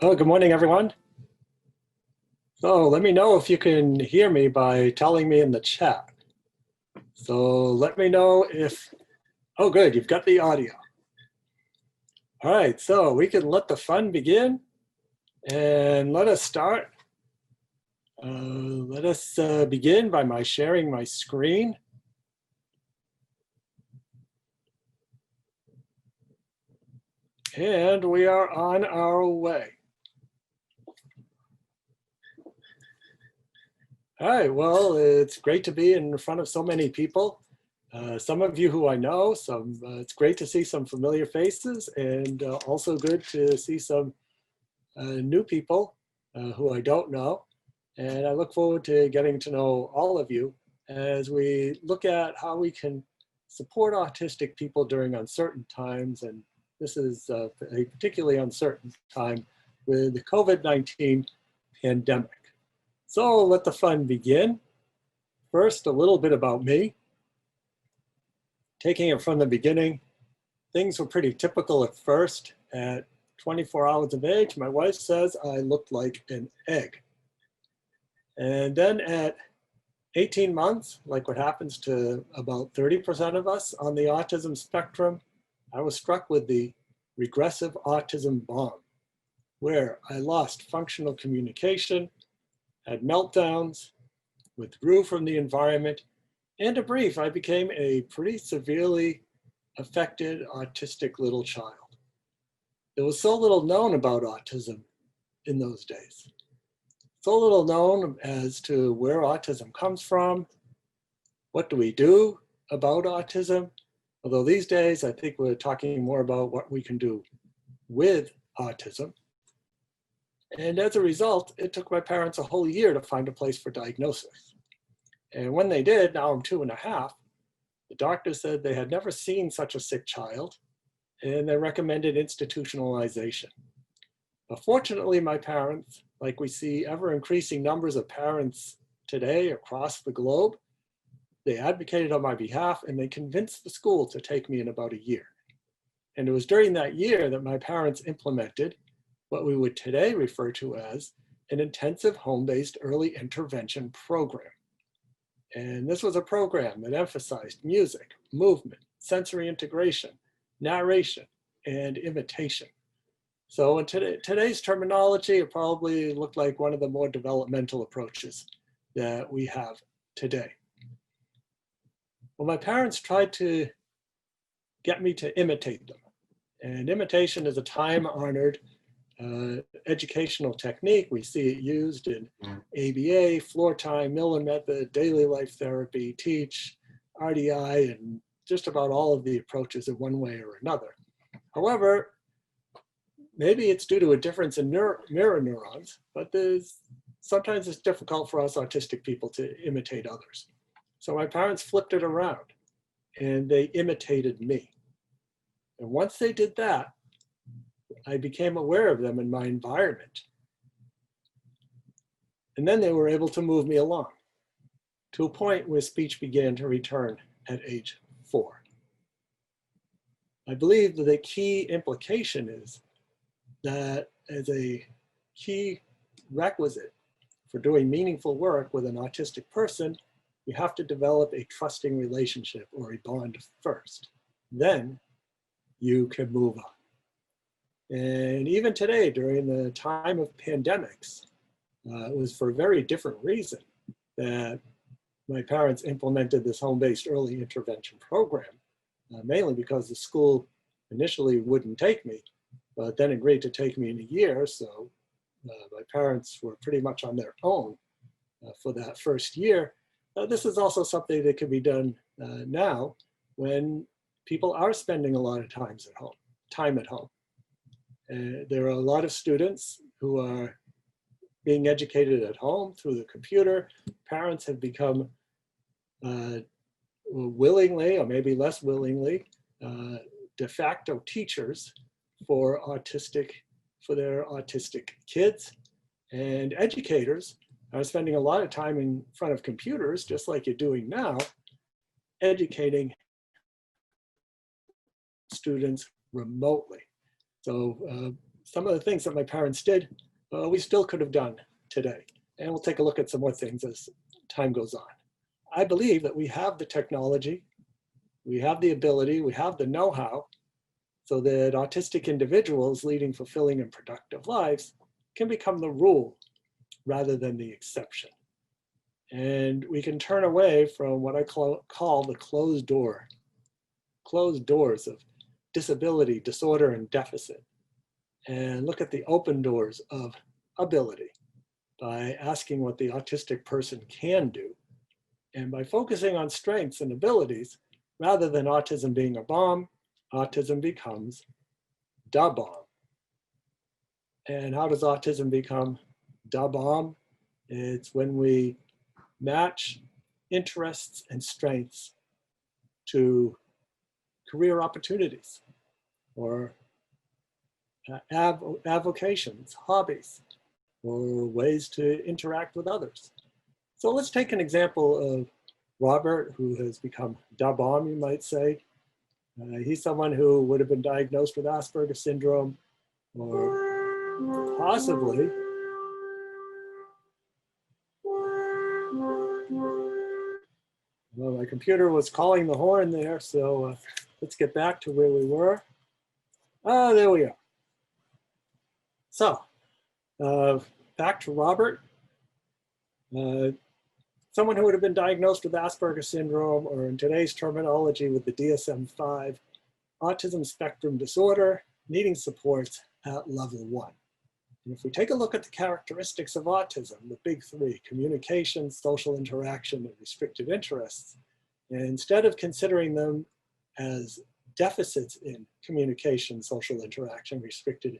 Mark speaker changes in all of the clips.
Speaker 1: Oh, good morning, everyone. So let me know if you can hear me by telling me in the chat. So let me know if, oh good, you've got the audio. All right, so we can let the fun begin and let us start. Let us begin by my sharing my screen. And we are on our way. All right, well, it's great to be in front of so many people. Some of you who I know, it's great to see some familiar faces, and also good to see some new people who I don't know. And I look forward to getting to know all of you as we look at how we can support autistic people during uncertain times. And this is a particularly uncertain time with the COVID-19 pandemic. So let the fun begin. First, a little bit about me. Taking it from the beginning, things were pretty typical at first. At 24 hours of age, my wife says I looked like an egg. And then at 18 months, like what happens to about 30% of us on the autism spectrum, I was struck with the regressive autism bomb, where I lost functional communication, had meltdowns, withdrew from the environment, and to brief, I became a pretty severely affected autistic little child. There was so little known about autism in those days. So little known as to where autism comes from, what do we do about autism, although these days I think we're talking more about what we can do with autism. And as a result, it took my parents a whole year to find a place for diagnosis. And when they did, now I'm 2.5, the doctor said they had never seen such a sick child, and they recommended institutionalization. But fortunately, my parents, like we see ever increasing numbers of parents today across the globe, they advocated on my behalf and they convinced the school to take me in about a year. And it was during that year that my parents implemented what we would today refer to as an intensive home-based early intervention program. And this was a program that emphasized music, movement, sensory integration, narration, and imitation. So in today's terminology, it probably looked like one of the more developmental approaches that we have today. Well, my parents tried to get me to imitate them. And imitation is a time-honored educational technique. We see it used in ABA, floor time, Miller method, daily life therapy, TEACH, RDI, and just about all of the approaches in one way or another. However, maybe it's due to a difference in mirror neurons, but sometimes it's difficult for us autistic people to imitate others. So my parents flipped it around and they imitated me. And once they did that, I became aware of them in my environment. And then they were able to move me along to a point where speech began to return at age 4. I believe that the key implication is that as a key requisite for doing meaningful work with an autistic person, you have to develop a trusting relationship or a bond first. Then you can move on. And even today, during the time of pandemics, it was for a very different reason that my parents implemented this home-based early intervention program, mainly because the school initially wouldn't take me, but then agreed to take me in a year. So my parents were pretty much on their own for that first year. This is also something that can be done now when people are spending a lot of time at home. There are a lot of students who are being educated at home through the computer. Parents have become willingly, or maybe less willingly, de facto teachers for their autistic kids. And educators are spending a lot of time in front of computers, just like you're doing now, educating students remotely. So some of the things that my parents did, we still could have done today. And we'll take a look at some more things as time goes on. I believe that we have the technology, we have the ability, we have the know-how, so that autistic individuals leading fulfilling and productive lives can become the rule rather than the exception. And we can turn away from what I call the closed doors of disability, disorder, and deficit, and look at the open doors of ability by asking what the autistic person can do. And by focusing on strengths and abilities, rather than autism being a bomb, autism becomes da bomb. And how does autism become da bomb? It's when we match interests and strengths to career opportunities or avocations, hobbies, or ways to interact with others. So let's take an example of Robert, who has become da bomb, you might say. He's someone who would have been diagnosed with Asperger's syndrome, or possibly well, my computer was calling the horn there, so let's get back to where we were. Oh, there we are. So, back to Robert. Someone who would have been diagnosed with Asperger's syndrome, or in today's terminology with the DSM-5, autism spectrum disorder, needing supports at level 1. And if we take a look at the characteristics of autism, the big three, communication, social interaction, and restricted interests, and instead of considering them as deficits in communication, social interaction, restricted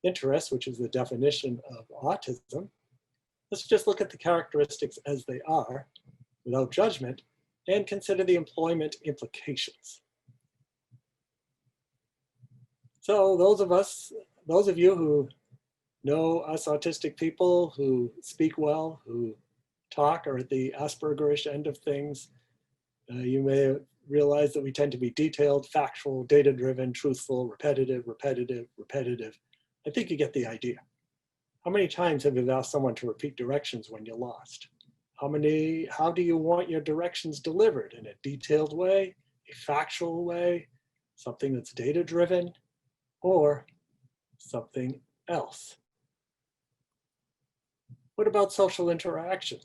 Speaker 1: interests, which is the definition of autism, let's just look at the characteristics as they are, without judgment, and consider the employment implications. So those of you who know us autistic people who speak well, who talk, are at the Aspergerish end of things, you may realize that we tend to be detailed, factual, data-driven, truthful, repetitive. I think you get the idea. How many times have you asked someone to repeat directions when you're lost? How do you want your directions delivered? In a detailed way, a factual way, something that's data-driven, or something else? What about social interaction?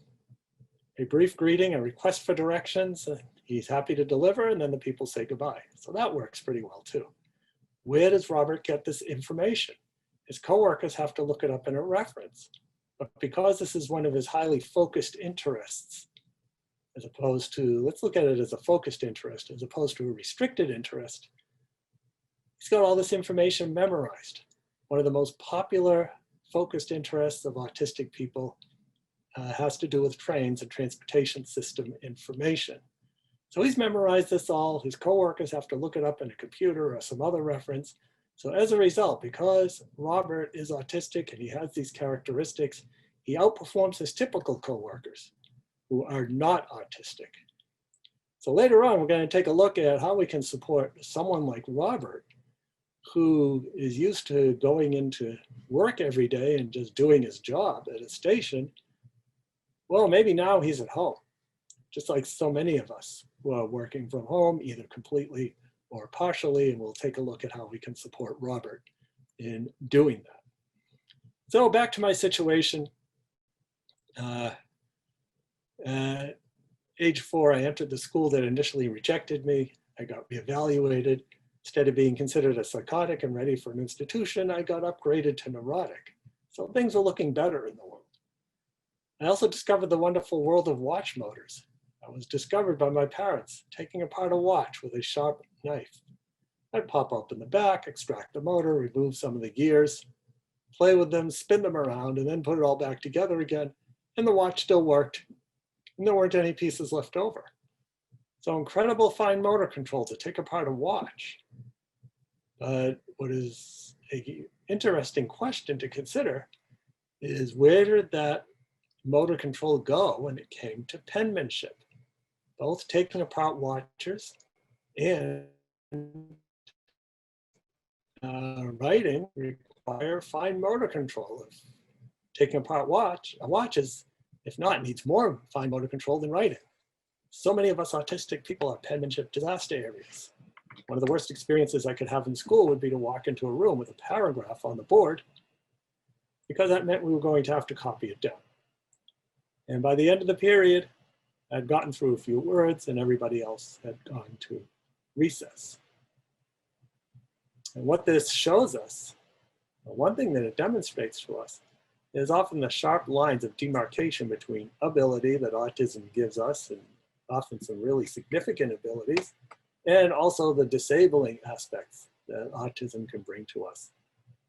Speaker 1: A brief greeting, a request for directions, he's happy to deliver, and then the people say goodbye. So that works pretty well too. Where does Robert get this information? His coworkers have to look it up in a reference. But because this is one of his highly focused interests, as opposed to, let's look at it as a focused interest, as opposed to a restricted interest, he's got all this information memorized. One of the most popular focused interests of autistic people has to do with trains and transportation system information. So he's memorized this all. His coworkers have to look it up in a computer or some other reference. So as a result, because Robert is autistic and he has these characteristics, he outperforms his typical coworkers who are not autistic. So later on, we're going to take a look at how we can support someone like Robert, who is used to going into work every day and just doing his job at a station. Well, maybe now he's at home, just like so many of us who are working from home, either completely or partially, and we'll take a look at how we can support Robert in doing that. So back to my situation. At age 4, I entered the school that initially rejected me. I got reevaluated. Instead of being considered a psychotic and ready for an institution, I got upgraded to neurotic. So things are looking better in the world. I also discovered the wonderful world of watch motors. I was discovered by my parents taking apart a watch with a sharp knife. I'd pop open the back, extract the motor, remove some of the gears, play with them, spin them around, and then put it all back together again. And the watch still worked, and there weren't any pieces left over. So incredible fine motor control to take apart a watch. But what is an interesting question to consider is, where did that motor control go when it came to penmanship? Both taking apart watches and writing require fine motor control. If taking apart a watch is, if not, needs more fine motor control than writing. So many of us autistic people are penmanship disaster areas. One of the worst experiences I could have in school would be to walk into a room with a paragraph on the board, because that meant we were going to have to copy it down. And by the end of the period, I'd gotten through a few words and everybody else had gone to recess. And what this shows us, one thing that it demonstrates to us, is often the sharp lines of demarcation between ability that autism gives us, and often some really significant abilities, and also the disabling aspects that autism can bring to us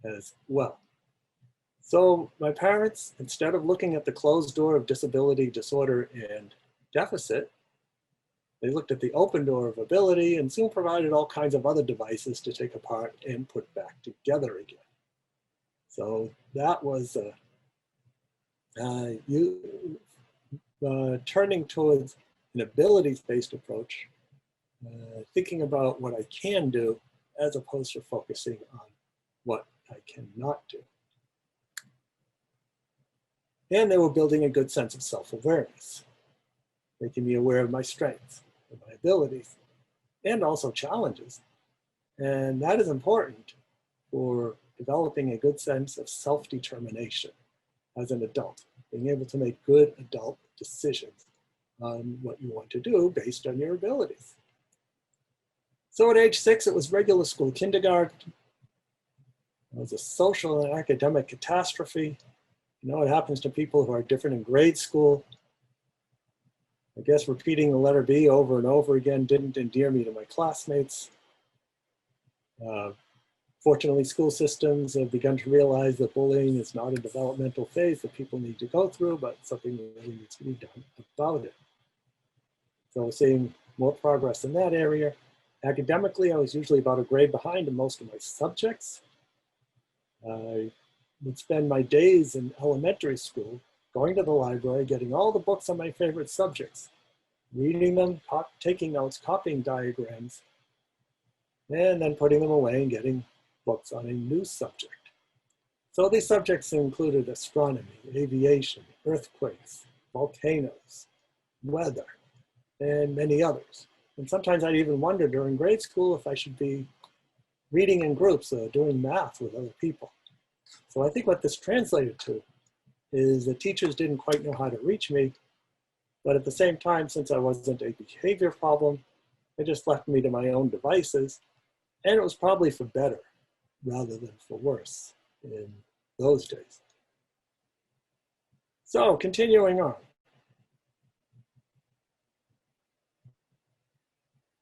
Speaker 1: as well. So my parents, instead of looking at the closed door of disability, disorder, and deficit, they looked at the open door of ability and soon provided all kinds of other devices to take apart and put back together again. So that was turning towards an abilities-based approach, thinking about what I can do as opposed to focusing on what I cannot do. And they were building a good sense of self-awareness, making me aware of my strengths and my abilities, and also challenges. And that is important for developing a good sense of self-determination as an adult, being able to make good adult decisions on what you want to do based on your abilities. So at age 6, it was regular school kindergarten. It was a social and academic catastrophe. You know, it happens to people who are different in grade school. I guess repeating the letter B over and over again didn't endear me to my classmates. Fortunately, school systems have begun to realize that bullying is not a developmental phase that people need to go through, but something that really needs to be done about it. So we're seeing more progress in that area. Academically, I was usually about a grade behind in most of my subjects. I would spend my days in elementary school going to the library, getting all the books on my favorite subjects, reading them, taking notes, copying diagrams, and then putting them away and getting books on a new subject. So these subjects included astronomy, aviation, earthquakes, volcanoes, weather, and many others. And sometimes I'd even wonder during grade school if I should be reading in groups or doing math with other people. So I think what this translated to is the teachers didn't quite know how to reach me, but at the same time, since I wasn't a behavior problem, they just left me to my own devices, and it was probably for better rather than for worse in those days. So continuing on.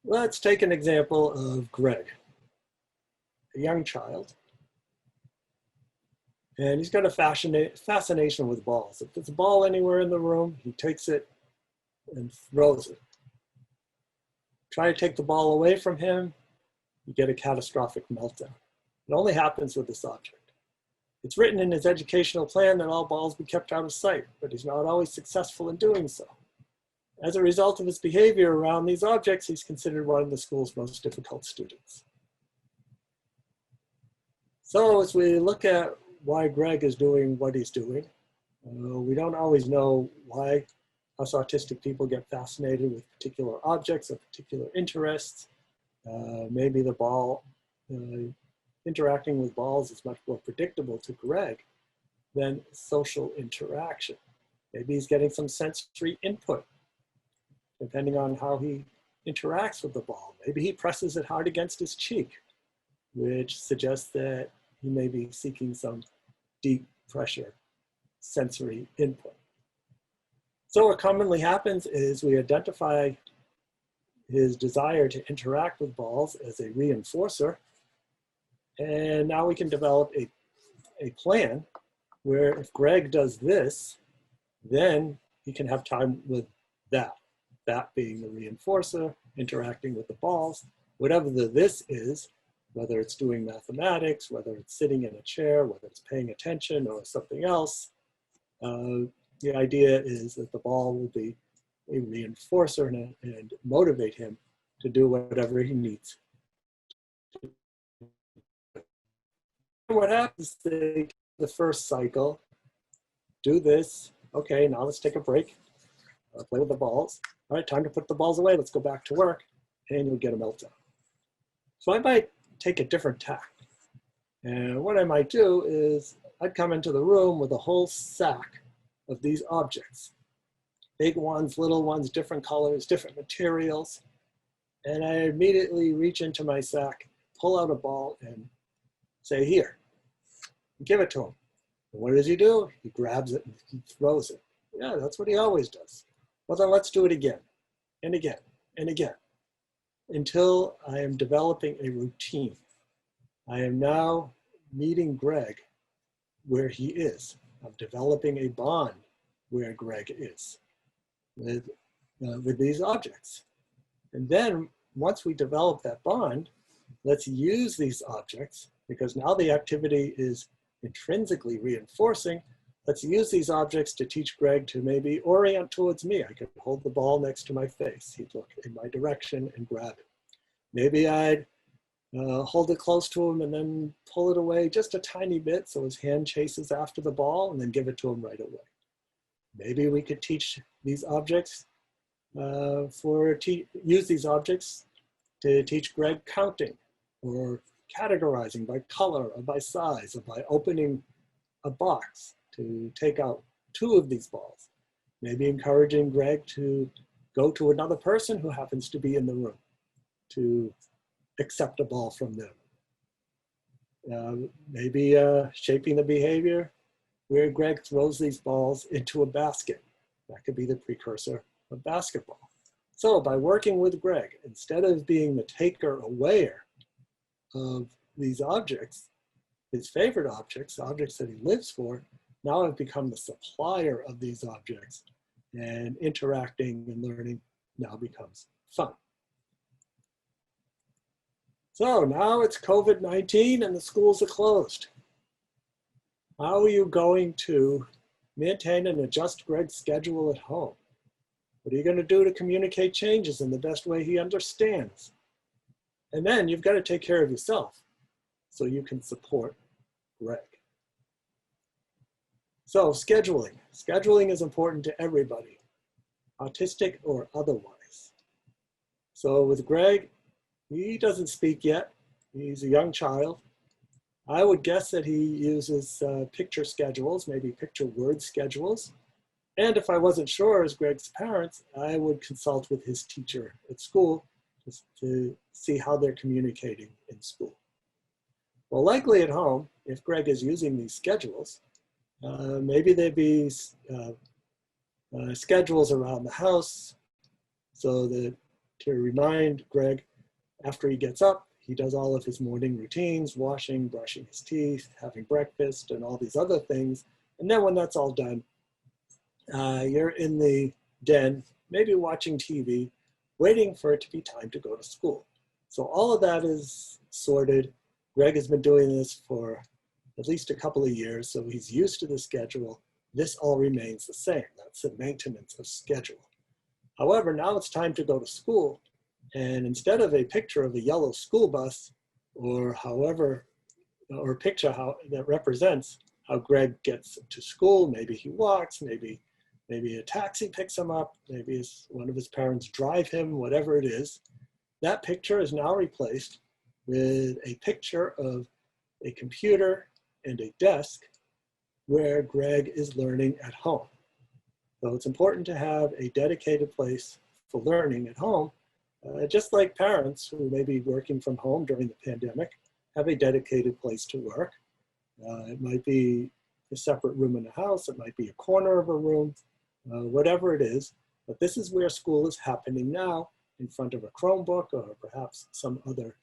Speaker 1: Let's take an example of Greg, a young child. And he's got a fascination with balls. If there's a ball anywhere in the room, he takes it and throws it. Try to take the ball away from him, you get a catastrophic meltdown. It only happens with this object. It's written in his educational plan that all balls be kept out of sight, but he's not always successful in doing so. As a result of his behavior around these objects, he's considered one of the school's most difficult students. So as we look at why Greg is doing what he's doing, we don't always know why us autistic people get fascinated with particular objects or particular interests. Maybe the ball, interacting with balls is much more predictable to Greg than social interaction. Maybe he's getting some sensory input, depending on how he interacts with the ball. Maybe he presses it hard against his cheek, which suggests that he may be seeking some deep pressure sensory input. So what commonly happens is we identify his desire to interact with balls as a reinforcer, and now we can develop a plan where if Greg does this, then he can have time with that being the reinforcer, interacting with the balls, whatever the this is, whether it's doing mathematics, whether it's sitting in a chair, whether it's paying attention or something else. The idea is that the ball will be a reinforcer and motivate him to do whatever he needs. what happens is the first cycle, do this. Okay, now let's take a break. Play with the balls. All right, time to put the balls away. Let's go back to work. And you'll get a meltdown. So I might take a different tack. And what I might do is I'd come into the room with a whole sack of these objects. Big ones, little ones, different colors, different materials. And I immediately reach into my sack, pull out a ball and say, here, give it to him. And what does he do? He grabs it and he throws it. Yeah, that's what he always does. Well, then let's do it again and again and again until I am developing a routine. I am now meeting Greg where he is. I'm developing a bond where Greg is with these objects. And then once we develop that bond, let's use these objects, because now the activity is intrinsically reinforcing. Let's use these objects to teach Greg to maybe orient towards me. I could hold the ball next to my face. He'd look in my direction and grab it. Maybe I'd hold it close to him and then pull it away just a tiny bit so his hand chases after the ball and then give it to him right away. Maybe we could teach these objects, use these objects to teach Greg counting or categorizing by color or by size or by opening a box to take out 2 of these balls. Maybe encouraging Greg to go to another person who happens to be in the room to accept a ball from them. Maybe shaping the behavior where Greg throws these balls into a basket. That could be the precursor of basketball. So by working with Greg, instead of being the taker aware of these objects, his favorite objects, objects that he lives for, now I've become the supplier of these objects, and interacting and learning now becomes fun. So now it's COVID-19 and the schools are closed. How are you going to maintain and adjust Greg's schedule at home? What are you going to do to communicate changes in the best way he understands? And then you've got to take care of yourself so you can support Greg. So scheduling. Scheduling is important to everybody, autistic or otherwise. So with Greg, he doesn't speak yet. He's a young child. I would guess that he uses picture schedules, maybe picture word schedules. And if I wasn't sure as Greg's parents, I would consult with his teacher at school just to see how they're communicating in school. Well, likely at home, if Greg is using these schedules, maybe there'd be schedules around the house so that to remind Greg, after he gets up, he does all of his morning routines, washing, brushing his teeth, having breakfast, and all these other things. And then when that's all done, you're in the den, maybe watching TV, waiting for it to be time to go to school. So all of that is sorted. Greg has been doing this for at least a couple of years, so he's used to the schedule. This all remains the same. That's the maintenance of schedule. However, now it's time to go to school. And instead of a picture of a yellow school bus or a picture that represents how Greg gets to school, maybe he walks, maybe a taxi picks him up, maybe one of his parents drive him, whatever it is, that picture is now replaced with a picture of a computer and a desk where Greg is learning at home. So it's important to have a dedicated place for learning at home. Just like parents who may be working from home during the pandemic have a dedicated place to work. It might be a separate room in the house, it might be a corner of a room, whatever it is, but this is where school is happening now in front of a Chromebook or perhaps some other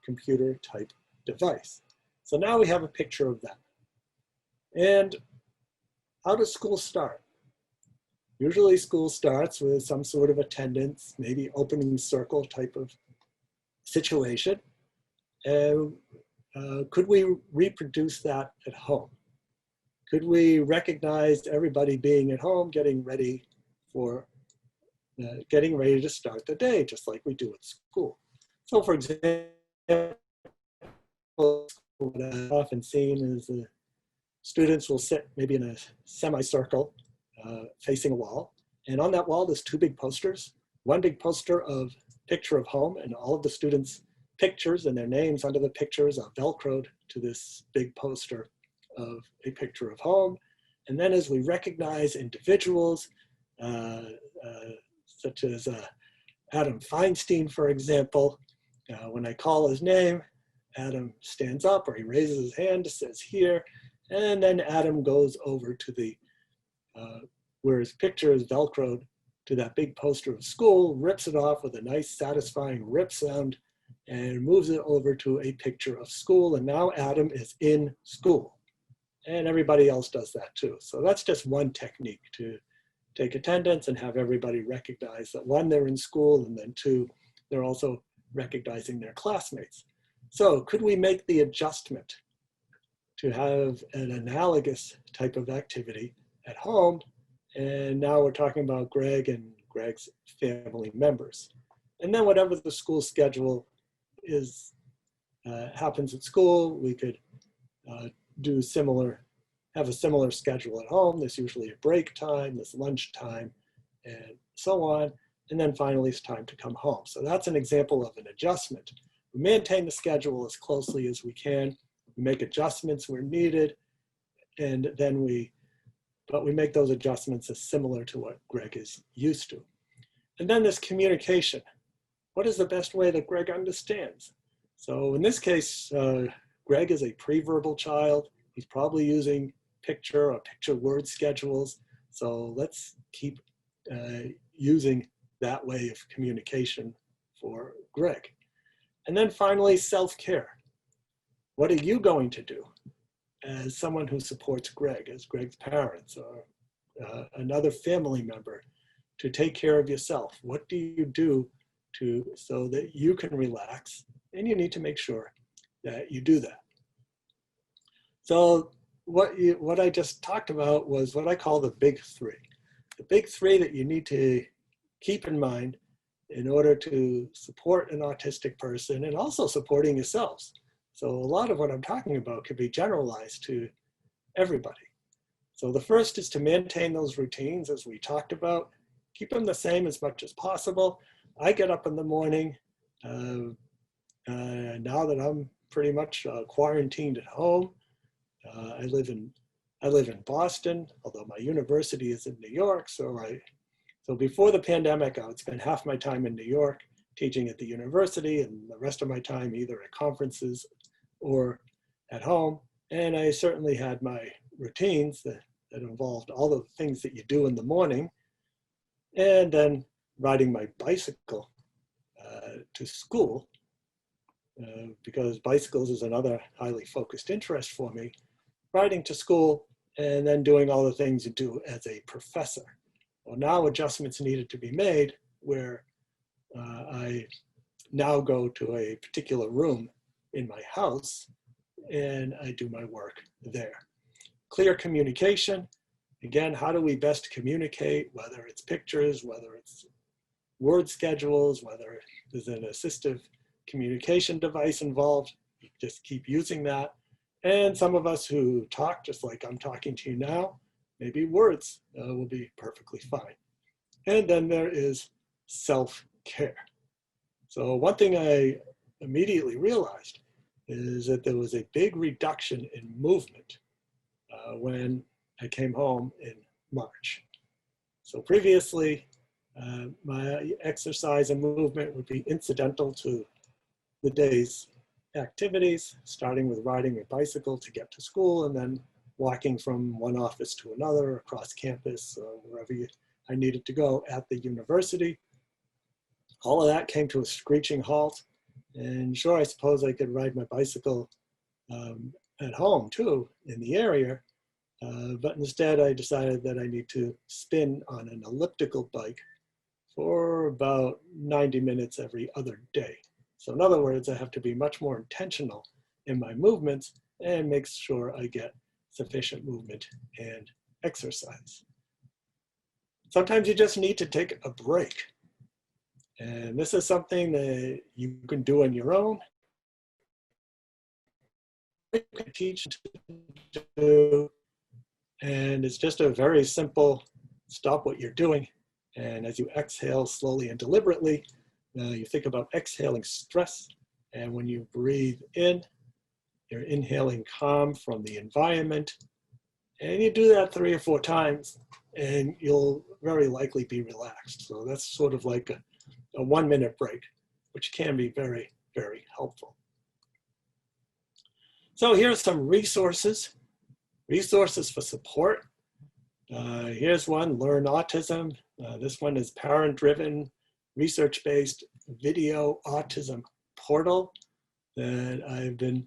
Speaker 1: computer type device. So now we have a picture of that. And how does school start? Usually school starts with some sort of attendance, maybe opening circle type of situation. Could we reproduce that at home? Could we recognize everybody being at home, getting ready to start the day, just like we do at school? So for example, what I've often seen is the students will sit maybe in a semicircle facing a wall. And on that wall, there's two big posters. One big poster of picture of home, and all of the students' pictures and their names under the pictures are Velcroed to this big poster of a picture of home. And then as we recognize individuals, such as Adam Feinstein, for example, when I call his name, Adam stands up or he raises his hand, says here, and then Adam goes over to the, where his picture is Velcroed to that big poster of school, rips it off with a nice satisfying rip sound, and moves it over to a picture of school. And now Adam is in school. And everybody else does that too. So that's just one technique to take attendance and have everybody recognize that one, they're in school, and then two, they're also recognizing their classmates. So could we make the adjustment to have an analogous type of activity at home? And now we're talking about Greg and Greg's family members. And then whatever the school schedule is, happens at school, we could have a similar schedule at home. There's usually a break time, there's lunch time, and so on. And then finally it's time to come home. So that's an example of an adjustment. We maintain the schedule as closely as we can. We make adjustments where needed, and then but we make those adjustments as similar to what Greg is used to. And then there's communication. What is the best way that Greg understands? So in this case, Greg is a pre-verbal child. He's probably using picture or picture word schedules. So let's keep using that way of communication for Greg. And then finally, self-care. What are you going to do as someone who supports Greg, as Greg's parents or another family member, to take care of yourself? What do you do so that you can relax? And you need to make sure that you do that. So what I just talked about was what I call the big three. The big three that you need to keep in mind in order to support an autistic person and also supporting yourselves. So a lot of what I'm talking about could be generalized to everybody. So the first is to maintain those routines as we talked about. Keep them the same as much as possible. I get up in the morning, now that I'm pretty much quarantined at home. I live in Boston, although my university is in New York. So before the pandemic, I would spend half my time in New York teaching at the university and the rest of my time either at conferences or at home. And I certainly had my routines that involved all the things that you do in the morning, and then riding my bicycle to school, because bicycles is another highly focused interest for me. Riding to school and then doing all the things you do as a professor. Well, now adjustments needed to be made where I now go to a particular room in my house and I do my work there. Clear communication. Again, how do we best communicate, whether it's pictures, whether it's word schedules, whether there's an assistive communication device involved, you just keep using that. And some of us who talk just like I'm talking to you now, maybe words will be perfectly fine. And then there is self-care. So one thing I immediately realized is that there was a big reduction in movement when I came home in March. So previously, my exercise and movement would be incidental to the day's activities, starting with riding a bicycle to get to school and then walking from one office to another across campus or wherever I needed to go at the university. All of that came to a screeching halt. And sure, I suppose I could ride my bicycle at home too, in the area, but instead I decided that I need to spin on an elliptical bike for about 90 minutes every other day. So in other words, I have to be much more intentional in my movements and make sure I get sufficient movement and exercise. Sometimes you just need to take a break. And this is something that you can do on your own. can teach to do, and it's just a very simple stop what you're doing. And as you exhale slowly and deliberately, you think about exhaling stress. And when you breathe in, you're inhaling calm from the environment. And you do that 3 or 4 times, and you'll very likely be relaxed. So that's sort of like a 1-minute break, which can be very, very helpful. So here's some resources for support. Here's one, Learn Autism. This one is parent-driven, research-based video autism portal that I've been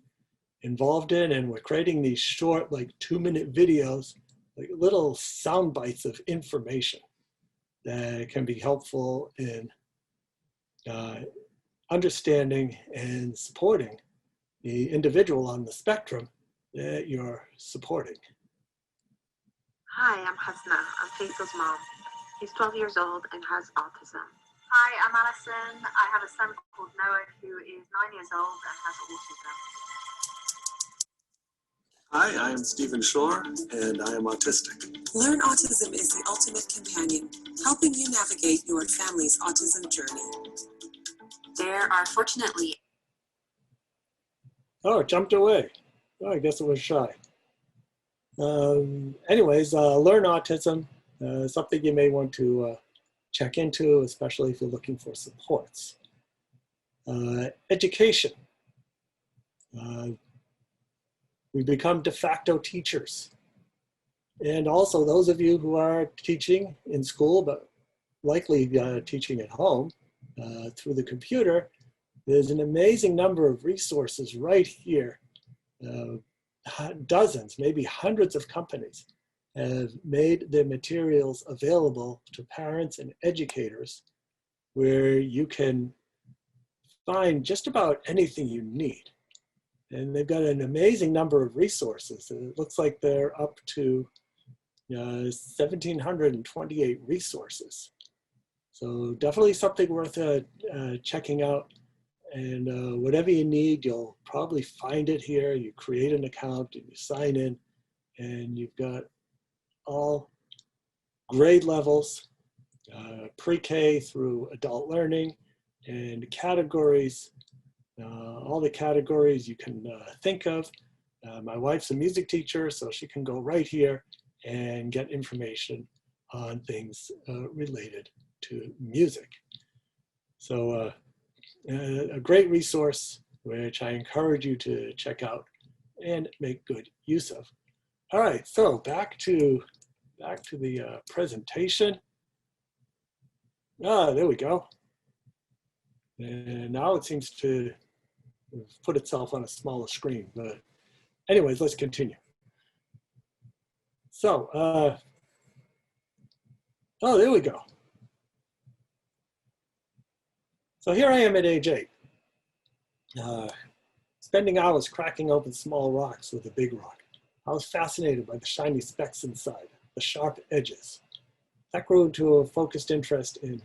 Speaker 1: involved in, and we're creating these short, like 2-minute videos, like little sound bites of information that can be helpful in understanding and supporting the individual on the spectrum that you're supporting.
Speaker 2: Hi, I'm Hasna. I'm Faisal's mom. He's 12 years old and has autism. Hi, I'm Alison. I have a son called Noah who is 9 years old and has autism.
Speaker 3: Hi, I am Stephen Shore, and I am autistic.
Speaker 4: Learn Autism is the ultimate companion, helping you navigate your family's autism journey.
Speaker 2: There are fortunately...
Speaker 1: Oh, it jumped away. Oh, I guess it was shy. Anyways, Learn Autism, something you may want to check into, especially if you're looking for supports. Education. We become de facto teachers. And also those of you who are teaching in school, but likely teaching at home through the computer, there's an amazing number of resources right here. Dozens, maybe hundreds of companies have made their materials available to parents and educators where you can find just about anything you need. And they've got an amazing number of resources. And it looks like they're up to 1,728 resources. So definitely something worth checking out. And whatever you need, you'll probably find it here. You create an account and you sign in, and you've got all grade levels, pre-K through adult learning, and categories. All the categories you can think of. My wife's a music teacher, so she can go right here and get information on things related to music. So a great resource, which I encourage you to check out and make good use of. All right, so back to the presentation. There we go. And now it seems to put itself on a smaller screen, but anyways, let's continue. So, oh, there we go. So here I am at age 8, spending hours cracking open small rocks with a big rock. I was fascinated by the shiny specks inside, the sharp edges. That grew into a focused interest in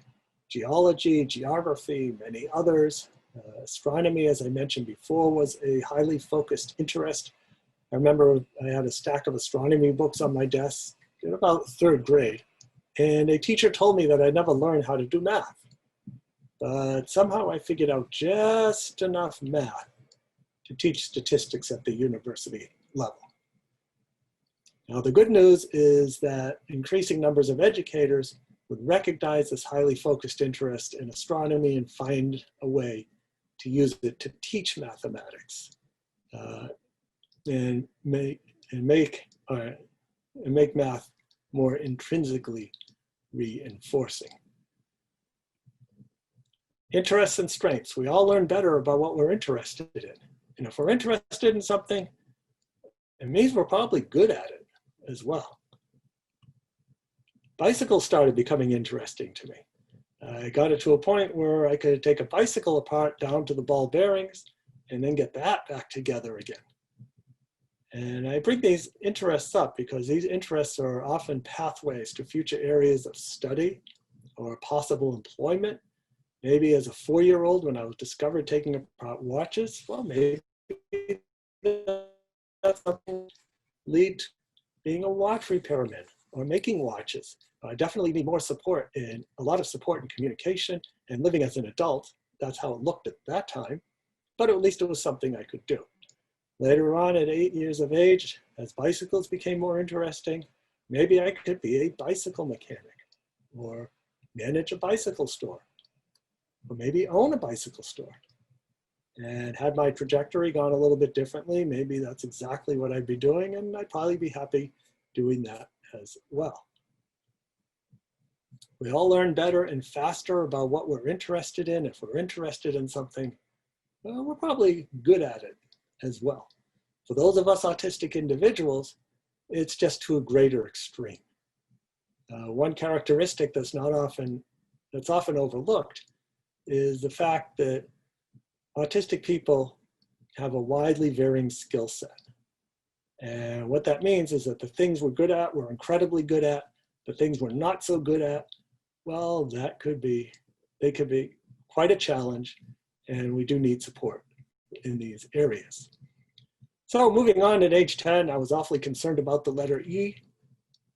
Speaker 1: geology, geography, many others. Astronomy, as I mentioned before, was a highly focused interest. I remember I had a stack of astronomy books on my desk in about 3rd grade, and a teacher told me that I'd never learn how to do math. But somehow I figured out just enough math to teach statistics at the university level. Now, the good news is that increasing numbers of educators would recognize this highly focused interest in astronomy and find a way to use it to teach mathematics and make math more intrinsically reinforcing. Interests and strengths. We all learn better about what we're interested in. And if we're interested in something, it means we're probably good at it as well. Bicycles started becoming interesting to me. I got it to a point where I could take a bicycle apart down to the ball bearings and then get that back together again. And I bring these interests up because these interests are often pathways to future areas of study or possible employment. Maybe as a 4-year-old when I was discovered taking apart watches, well, maybe that's something lead to being a watch repairman or making watches. I definitely need more support and a lot of support in communication and living as an adult. That's how it looked at that time, but at least it was something I could do. Later on at 8 years of age, as bicycles became more interesting, maybe I could be a bicycle mechanic or manage a bicycle store or maybe own a bicycle store. And had my trajectory gone a little bit differently, maybe that's exactly what I'd be doing, and I'd probably be happy doing that as well. We all learn better and faster about what we're interested in. If we're interested in something, well, we're probably good at it as well. For those of us autistic individuals, it's just to a greater extreme. One characteristic that's often overlooked is the fact that autistic people have a widely varying skill set. And what that means is that the things we're good at, we're incredibly good at. The things we're not so good at, well, they could be quite a challenge, and we do need support in these areas. So moving on at age 10, I was awfully concerned about the letter E,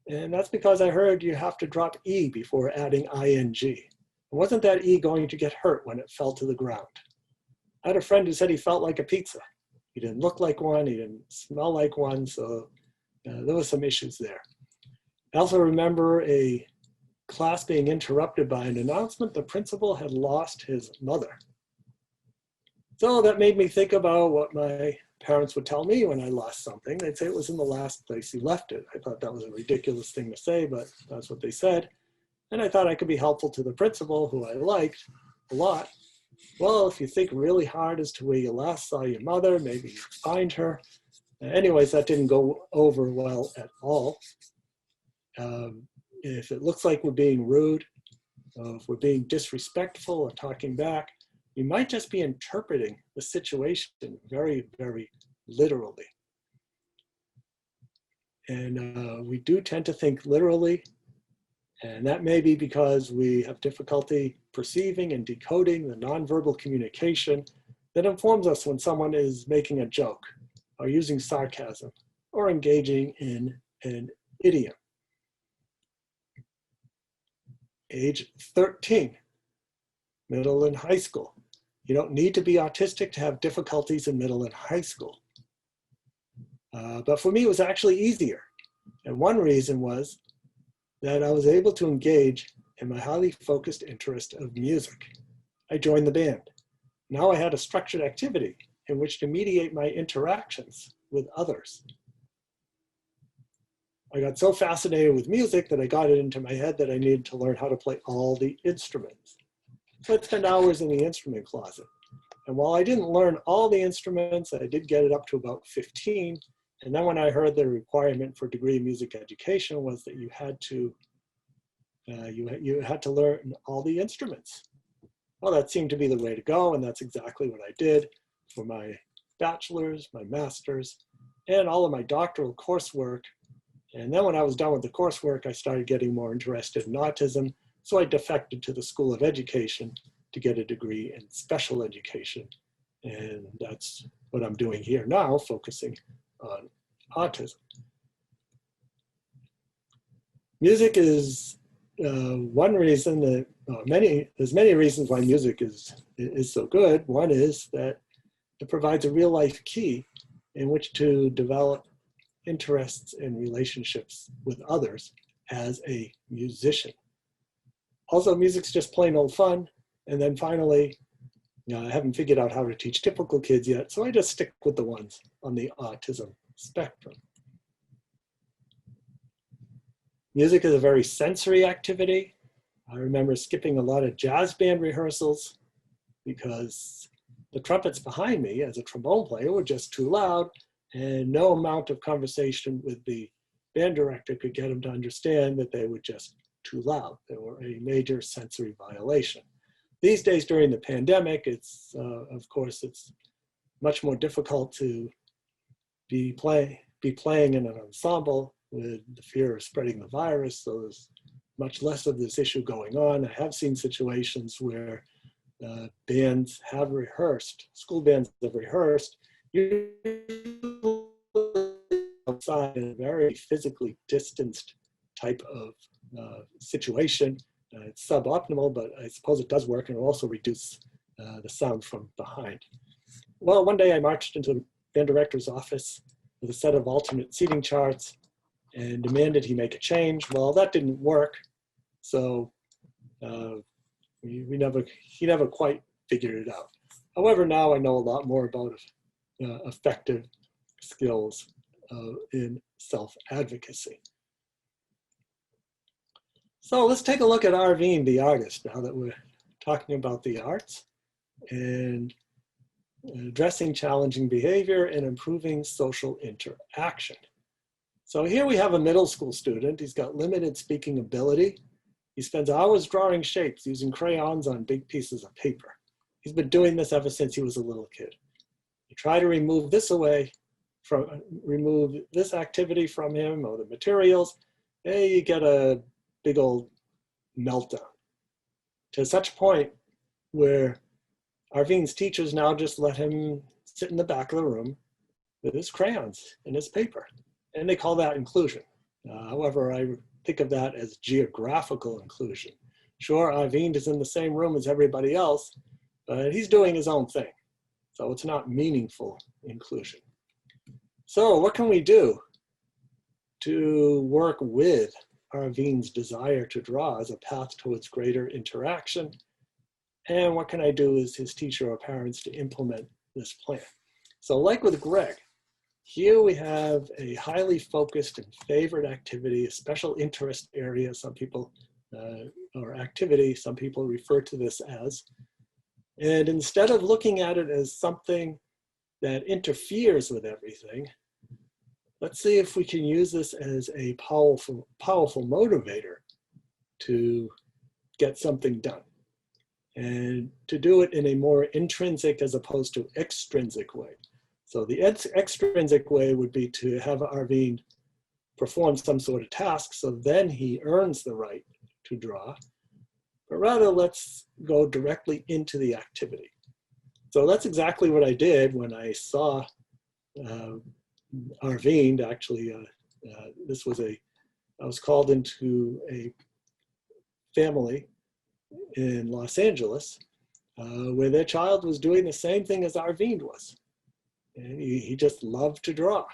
Speaker 1: and that's because I heard you have to drop E before adding ing. Wasn't that E going to get hurt when it fell to the ground? I had a friend who said he felt like a pizza. He didn't look like one, he didn't smell like one, so there was some issues there. I also remember a class being interrupted by an announcement the principal had lost his mother. So that made me think about what my parents would tell me when I lost something. They'd say it was in the last place you left it. I thought that was a ridiculous thing to say, but that's what they said. And I thought I could be helpful to the principal, who I liked a lot. Well, if you think really hard as to where you last saw your mother, maybe you find her. Anyways, that didn't go over well at all. If it looks like we're being rude, if we're being disrespectful or talking back, you might just be interpreting the situation very, very literally. And we do tend to think literally, and that may be because we have difficulty perceiving and decoding the nonverbal communication that informs us when someone is making a joke or using sarcasm or engaging in an idiom. Age 13, middle and high school. You don't need to be autistic to have difficulties in middle and high school. But for me, it was actually easier. And one reason was that I was able to engage in my highly focused interest of music. I joined the band. Now I had a structured activity in which to mediate my interactions with others. I got so fascinated with music that I got it into my head that I needed to learn how to play all the instruments. So I'd spend hours in the instrument closet. And while I didn't learn all the instruments, I did get it up to about 15. And then when I heard the requirement for degree in music education was that you had to learn all the instruments. Well, that seemed to be the way to go, and that's exactly what I did for my bachelor's, my master's, and all of my doctoral coursework. And then when I was done with the coursework, I started getting more interested in autism, so I defected to the School of Education to get a degree in special education. And that's what I'm doing here now, focusing on autism. Music is one reason that, there's many reasons why music is so good. One is that it provides a real life key in which to develop interests and relationships with others as a musician. Also, music's just plain old fun. And then finally, I haven't figured out how to teach typical kids yet, so I just stick with the ones on the autism spectrum. Music is a very sensory activity. I remember skipping a lot of jazz band rehearsals because the trumpets behind me as a trombone player were just too loud, and no amount of conversation with the band director could get them to understand that they were just too loud. They were a major sensory violation. These days during the pandemic, it's, of course, it's much more difficult to be playing in an ensemble with the fear of spreading the virus, so there's much less of this issue going on. I have seen situations where bands have rehearsed, school bands have rehearsed, usually outside in a very physically distanced type of situation. It's suboptimal, but I suppose it does work, and it'll also reduce the sound from behind. Well, one day I marched into the band director's office with a set of alternate seating charts and demanded he make a change. Well, that didn't work, so he never quite figured it out. However, now I know a lot more about effective skills in self-advocacy. So let's take a look at RVing the artist now that we're talking about the arts and addressing challenging behavior and improving social interaction. So here we have a middle school student. He's got limited speaking ability. He spends hours drawing shapes using crayons on big pieces of paper. He's been doing this ever since he was a little kid. You try to remove this activity from him or the materials, and you get a big old meltdown. To such a point where RVing's teachers now just let him sit in the back of the room with his crayons and his paper. And they call that inclusion. However, I think of that as geographical inclusion. Sure, RVing is in the same room as everybody else, but he's doing his own thing. So it's not meaningful inclusion. So what can we do to work with RVing's desire to draw as a path towards greater interaction? And what can I do as his teacher or parents to implement this plan? So like with Greg, here we have a highly focused and favored activity, a special interest area, some people, or activity, some people refer to this as. And instead of looking at it as something that interferes with everything, let's see if we can use this as a powerful motivator to get something done. And to do it in a more intrinsic as opposed to extrinsic way. So the extrinsic way would be to have RVing perform some sort of task, so then he earns the right to draw. But rather, let's go directly into the activity. So that's exactly what I did when I saw RVing. Actually, I was called into a family in Los Angeles where their child was doing the same thing as RVing was. And he just loved to draw.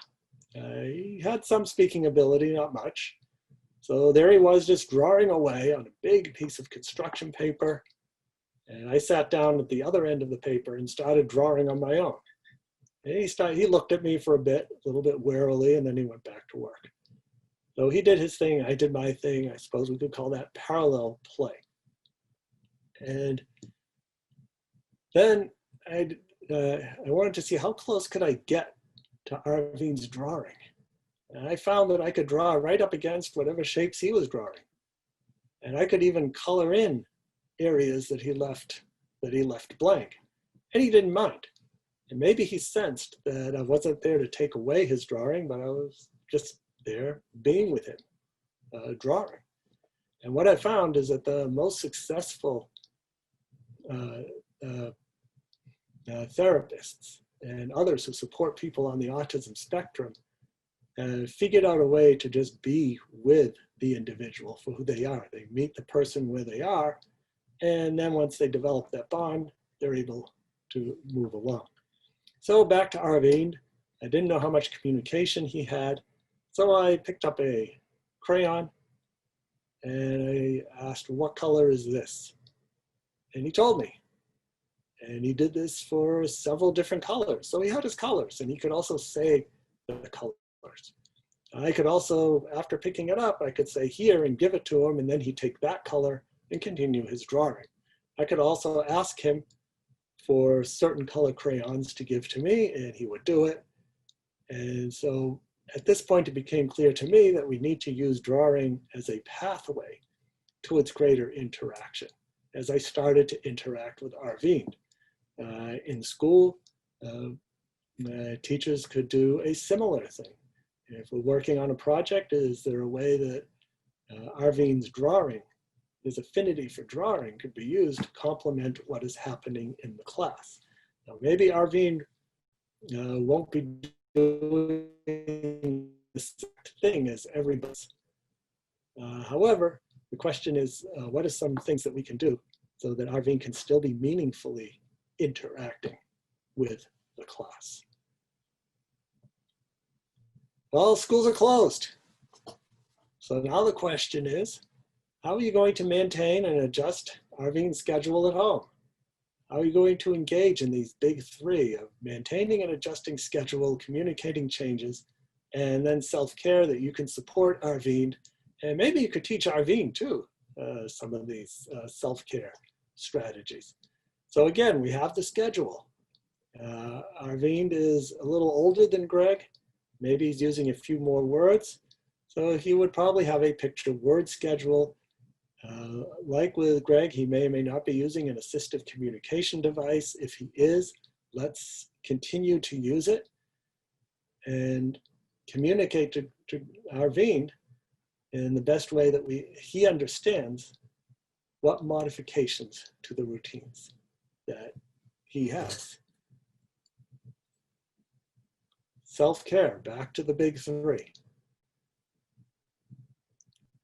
Speaker 1: He had some speaking ability, not much. So there he was just drawing away on a big piece of construction paper. And I sat down at the other end of the paper and started drawing on my own. And he looked at me for a little bit warily, and then he went back to work. So he did his thing, I did my thing. I suppose we could call that parallel play. And then I wanted to see how close could I get to RVing's drawing. And I found that I could draw right up against whatever shapes he was drawing. And I could even color in areas that he left blank. And he didn't mind. And maybe he sensed that I wasn't there to take away his drawing, but I was just there being with him, drawing. And what I found is that the most successful therapists and others who support people on the autism spectrum figured out a way to just be with the individual for who they are. They meet the person where they are, and then once they develop that bond, they're able to move along. So back to RVing. I didn't know how much communication he had, so I picked up a crayon and I asked, what color is this? And he told me. And he did this for several different colors. So he had his colors, and he could also say the colors. I could also, after picking it up, I could say here and give it to him, and then he'd take that color and continue his drawing. I could also ask him for certain color crayons to give to me, and he would do it. And so at this point, it became clear to me that we need to use drawing as a pathway towards greater interaction. As I started to interact with RVing. In school, teachers could do a similar thing. If we're working on a project, is there a way that RVing's drawing, his affinity for drawing, could be used to complement what is happening in the class? Now, maybe RVing won't be doing same thing as everybody's. However, the question is, what are some things that we can do so that RVing can still be meaningfully interacting with the class? Well, schools are closed. So now the question is, how are you going to maintain and adjust RVing schedule at home? How are you going to engage in these big three of maintaining and adjusting schedule, communicating changes, and then self-care that you can support RVing? And maybe you could teach RVing too, some of these self-care strategies. So again, we have the schedule. RVing is a little older than Greg. Maybe he's using a few more words. So he would probably have a picture word schedule. Like with Greg, he may or may not be using an assistive communication device. If he is, let's continue to use it and communicate to RVing in the best way that he understands what modifications to the routines that he has. Self-care, back to the big three.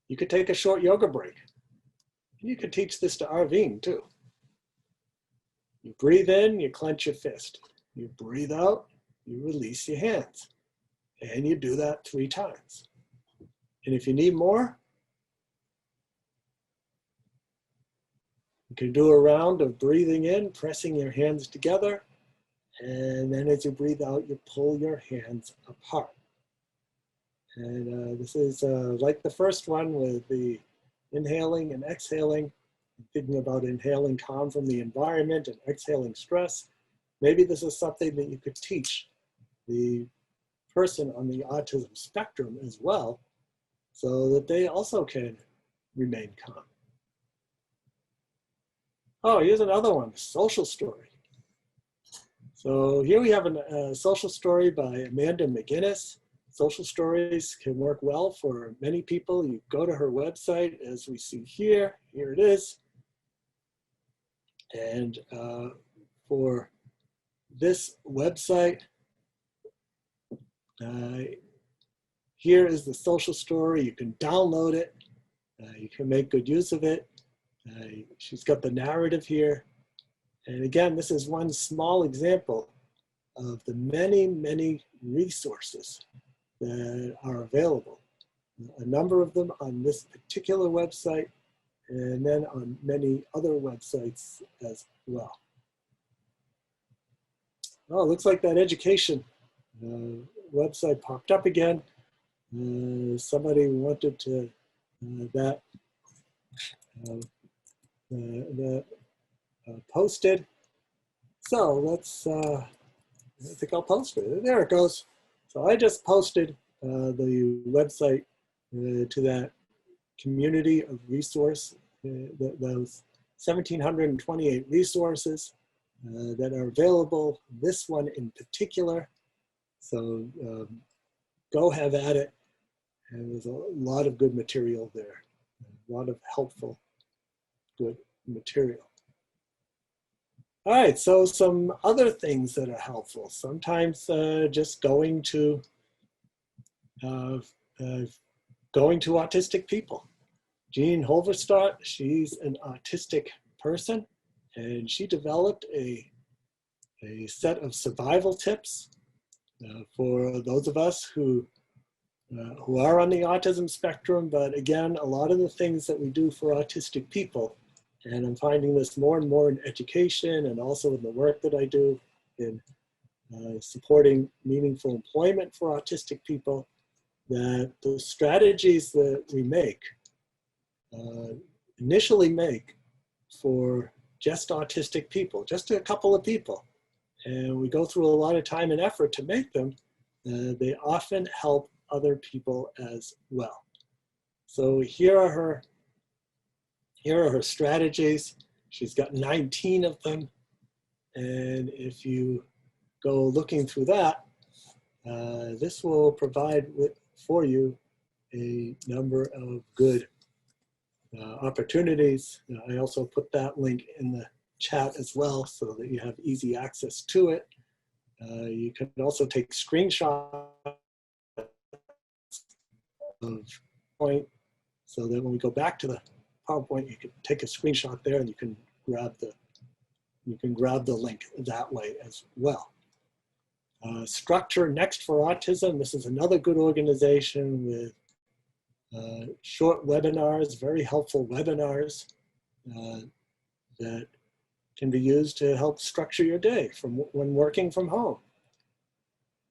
Speaker 1: You could take a short yoga break. You could teach this to RVing too. You breathe in, you clench your fist. You breathe out, you release your hands. And you do that 3 times. And if you need more, you can do a round of breathing in, pressing your hands together. And then as you breathe out, you pull your hands apart. And this is like the first one with the inhaling and exhaling, thinking about inhaling calm from the environment and exhaling stress. Maybe this is something that you could teach the person on the autism spectrum as well, so that they also can remain calm. Oh, here's another one, social story. So here we have a social story by Amanda McGinnis. Social stories can work well for many people. You go to her website, as we see here. Here it is. And for this website, here is the social story. You can download it. You can make good use of it. She's got the narrative here. And again, this is one small example of the many, many resources that are available. A number of them on this particular website, and then on many other websites as well. Oh, it looks like that education website popped up again. Somebody wanted to that posted. So let's, I think I'll post it. There it goes. So I just posted the website to that community of resource, those 1,728 resources that are available, this one in particular. So go have at it. And there's a lot of good material there, a lot of helpful, good material. All right, so some other things that are helpful. Sometimes just going to autistic people. Jean Holverstadt, she's an autistic person, and she developed a set of survival tips for those of us who are on the autism spectrum. But again, a lot of the things that we do for autistic people, and I'm finding this more and more in education and also in the work that I do in supporting meaningful employment for autistic people, that the strategies that we initially make for just autistic people, just a couple of people, and we go through a lot of time and effort to make them, they often help other people as well. So here are her strategies. She's got 19 of them. And if you go looking through that, this will provide for you a number of good opportunities. I also put that link in the chat as well so that you have easy access to it. You can also take screenshots point so that when we go back to the PowerPoint, you can take a screenshot there and you can grab the link that way as well. Structure Next for Autism. This is another good organization with short webinars, very helpful webinars that can be used to help structure your day when working from home.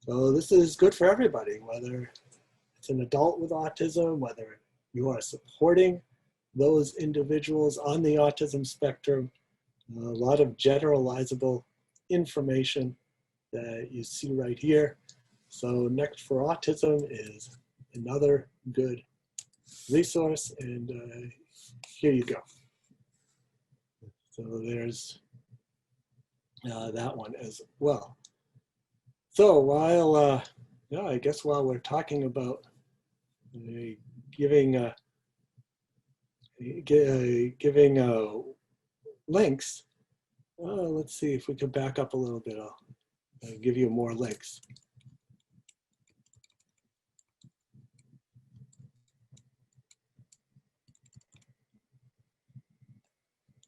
Speaker 1: So this is good for everybody, whether it's an adult with autism, whether you are supporting those individuals on the autism spectrum. A lot of generalizable information that you see right here. So Next for Autism is another good resource, and here you go. So there's that one as well. So while, I guess while we're talking about giving links, let's see if we can back up a little bit. I'll give you more links.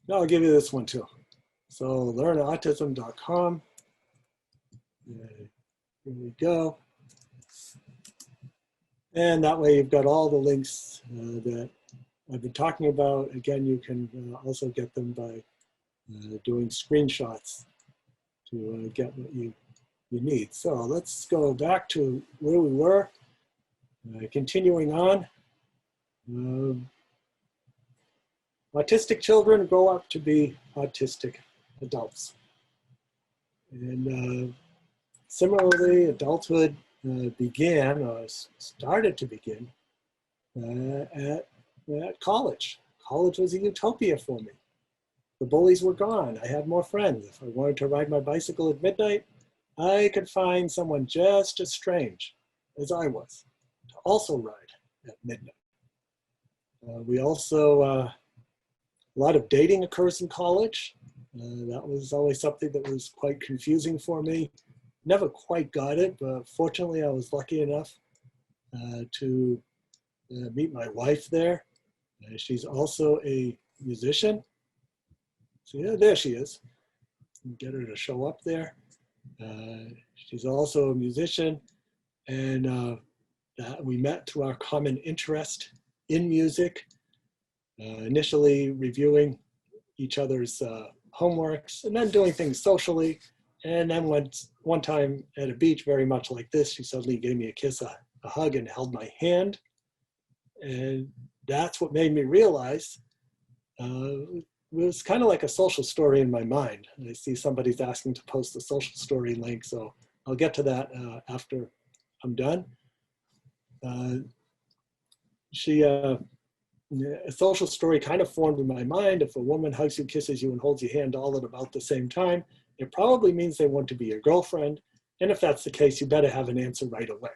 Speaker 1: No, I'll give you this one too. So learnautism.com. Here we go. And that way you've got all the links that I've been talking about. Again, you can also get them by doing screenshots to get what you need. So let's go back to where we were. Continuing on. Autistic children grow up to be autistic adults. And similarly, adulthood started to begin at college. College was a utopia for me. The bullies were gone. I had more friends. If I wanted to ride my bicycle at midnight, I could find someone just as strange as I was to also ride at midnight. We also, a lot of dating occurs in college. That was always something that was quite confusing for me. Never quite got it, but fortunately I was lucky enough to meet my wife there. She's also a musician. So yeah, there she is. Get her to show up there. She's also a musician, and we met through our common interest in music, initially reviewing each other's homeworks and then doing things socially. And then one time at a beach, very much like this, she suddenly gave me a kiss, a hug, and held my hand. And that's what made me realize it was kind of like a social story in my mind. I see somebody's asking to post a social story link, so I'll get to that after I'm done. A social story kind of formed in my mind. If a woman hugs you, kisses you, and holds your hand all at about the same time, it probably means they want to be your girlfriend. And if that's the case, you better have an answer right away.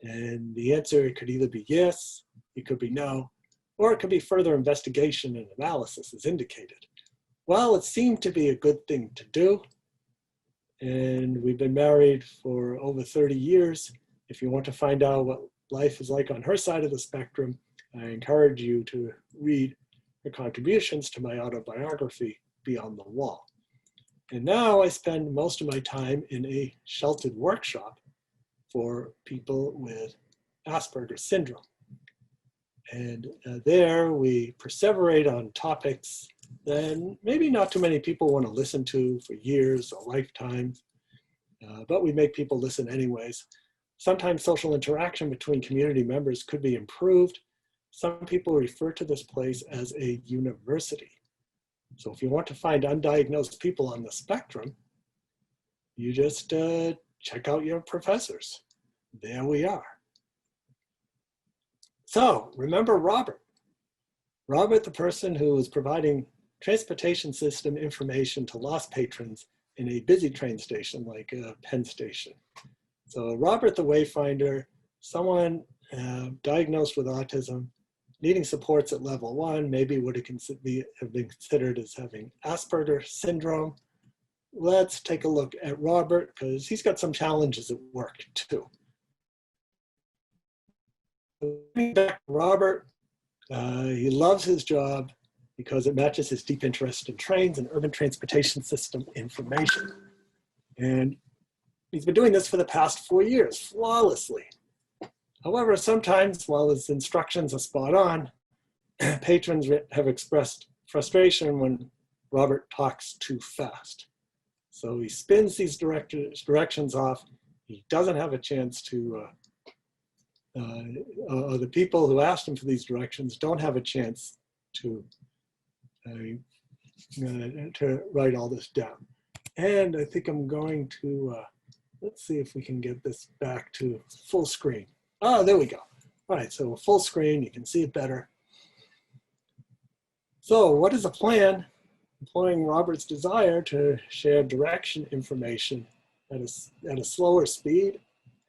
Speaker 1: And the answer could either be yes, it could be no, or it could be further investigation and analysis as indicated. Well, it seemed to be a good thing to do. And we've been married for over 30 years. If you want to find out what life is like on her side of the spectrum, I encourage you to read her contributions to my autobiography, Beyond the Wall. And now I spend most of my time in a sheltered workshop for people with Asperger's syndrome. And there we perseverate on topics that maybe not too many people want to listen to for years or lifetimes, but we make people listen anyways. Sometimes social interaction between community members could be improved. Some people refer to this place as a university. So if you want to find undiagnosed people on the spectrum, you just check out your professors. There we are. So remember Robert. Robert, the person who was providing transportation system information to lost patrons in a busy train station like Penn Station. So Robert the Wayfinder, someone diagnosed with autism, needing supports at level 1, maybe would have been considered as having Asperger's syndrome. Let's take a look at Robert because he's got some challenges at work too. Back to Robert, he loves his job because it matches his deep interest in trains and urban transportation system information. And he's been doing this for the past 4 years, flawlessly. However, sometimes while his instructions are spot on, patrons have expressed frustration when Robert talks too fast. So he spins these directions off. He doesn't have a chance to, the people who asked him for these directions don't have a chance to write all this down. And I think I'm going to, let's see if we can get this back to full screen. Oh, there we go. All right, so full screen, you can see it better. So what is the plan? Employing Robert's desire to share direction information at a slower speed.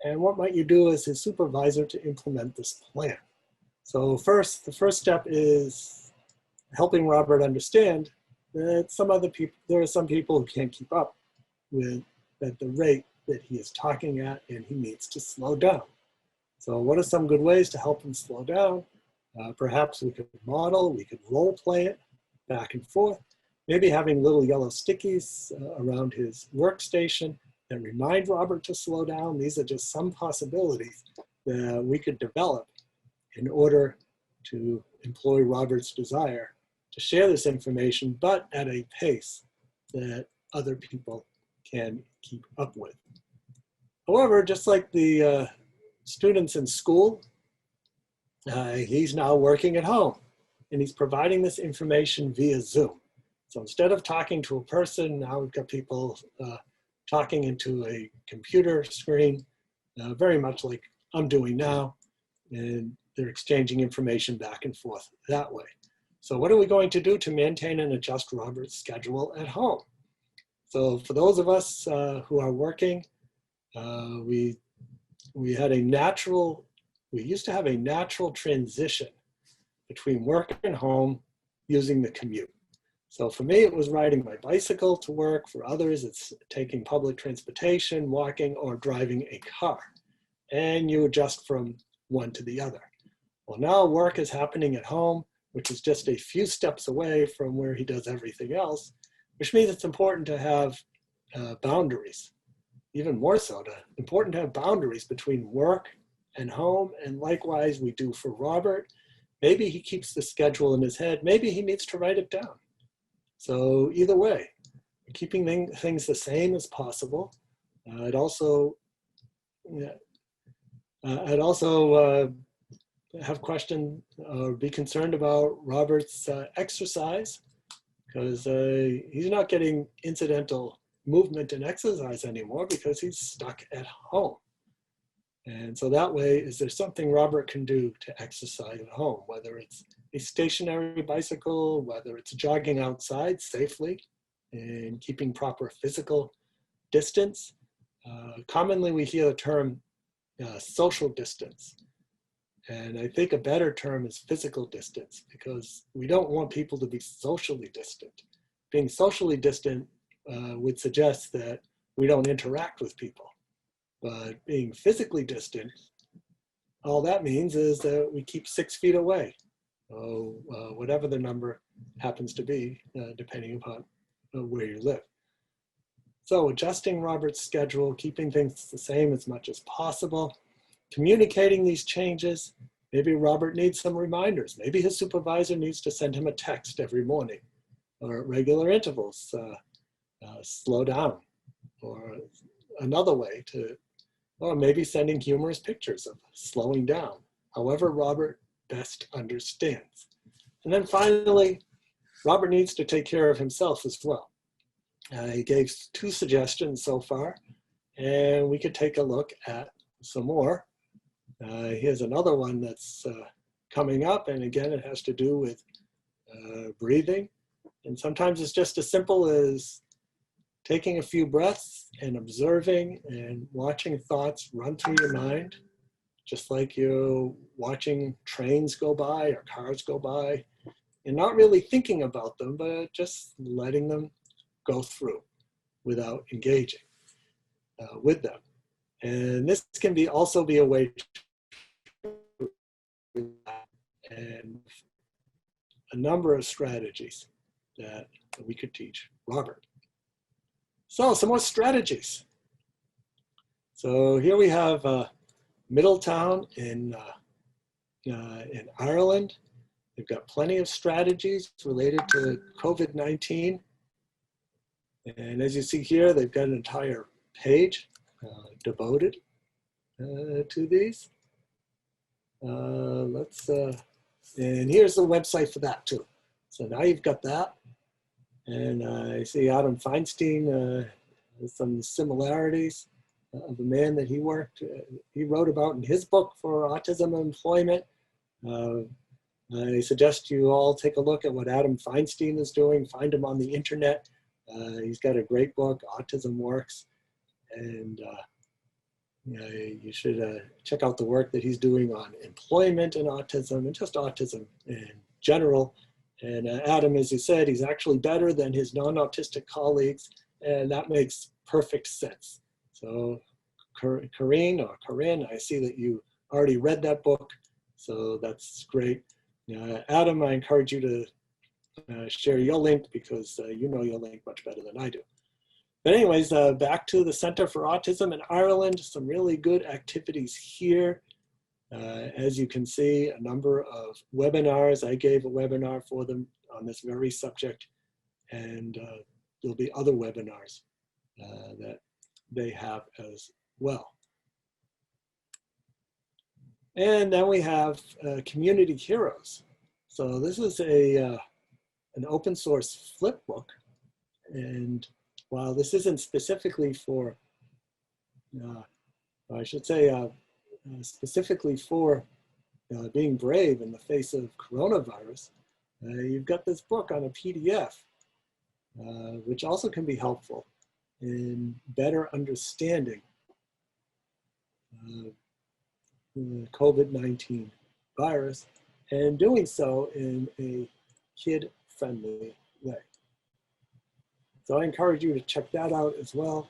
Speaker 1: And what might you do as his supervisor to implement this plan? So first, the first step is helping Robert understand that there are some people who can't keep up at the rate that he is talking at, and he needs to slow down. So what are some good ways to help him slow down? Perhaps we could model, we could role play it back and forth. Maybe having little yellow stickies around his workstation that remind Robert to slow down. These are just some possibilities that we could develop in order to employ Robert's desire to share this information, but at a pace that other people can keep up with. However, just like the students in school, he's now working at home, and he's providing this information via Zoom. So instead of talking to a person, now we've got people talking into a computer screen, very much like I'm doing now, and they're exchanging information back and forth that way. So what are we going to do to maintain and adjust Robert's schedule at home? So for those of us who are working, we used to have a natural transition between work and home using the commute. So for me, it was riding my bicycle to work. For others, it's taking public transportation, walking, or driving a car. And you adjust from one to the other. Well, now work is happening at home, which is just a few steps away from where he does everything else, which means it's important to have boundaries. Even more so, important to have boundaries between work and home, and likewise we do for Robert. Maybe he keeps the schedule in his head, maybe he needs to write it down. So either way, keeping things the same as possible. I'd also have questions or be concerned about Robert's exercise, because he's not getting incidental movement and exercise anymore because he's stuck at home. And so that way, is there something Robert can do to exercise at home, whether it's a stationary bicycle, whether it's jogging outside safely and keeping proper physical distance. Commonly we hear the term social distance. And I think a better term is physical distance, because we don't want people to be socially distant. Being socially distant would suggest that we don't interact with people. But being physically distant, all that means is that we keep 6 feet away, whatever the number happens to be, depending upon where you live. So adjusting Robert's schedule, keeping things the same as much as possible, communicating these changes. Maybe Robert needs some reminders. Maybe his supervisor needs to send him a text every morning, or at regular intervals, slow down, or another way to, or maybe sending humorous pictures of slowing down, however Robert best understands. And then finally, Robert needs to take care of himself as well. He gave 2 suggestions so far, and we could take a look at some more. Here's another one that's coming up, and again, it has to do with breathing. And sometimes it's just as simple as taking a few breaths and observing and watching thoughts run through your mind, just like you're watching trains go by or cars go by, and not really thinking about them, but just letting them go through without engaging with them. And this can also be a way and a number of strategies that we could teach Robert. So some more strategies. So here we have Middletown in Ireland. They've got plenty of strategies related to COVID-19. And as you see here, they've got an entire page devoted to these. And here's the website for that too. So now you've got that. And I see Adam Feinstein has some similarities of a man that he wrote about in his book for Autism and Employment. I suggest you all take a look at what Adam Feinstein is doing. Find him on the internet. He's got a great book, Autism Works. And you should check out the work that he's doing on employment and autism and just autism in general. And Adam, as you said, he's actually better than his non-autistic colleagues, and that makes perfect sense. So Corinne, I see that you already read that book, so that's great. Adam, I encourage you to share your link because you know your link much better than I do. But anyways, back to the Center for Autism in Ireland, some really good activities here. As you can see, a number of webinars. I gave a webinar for them on this very subject, and there'll be other webinars that they have as well. And then we have Community Heroes. So this is an open source flip book, and while this isn't specifically for, I should say, specifically for being brave in the face of coronavirus, you've got this book on a PDF, which also can be helpful in better understanding the COVID-19 virus and doing so in a kid-friendly way. So I encourage you to check that out as well,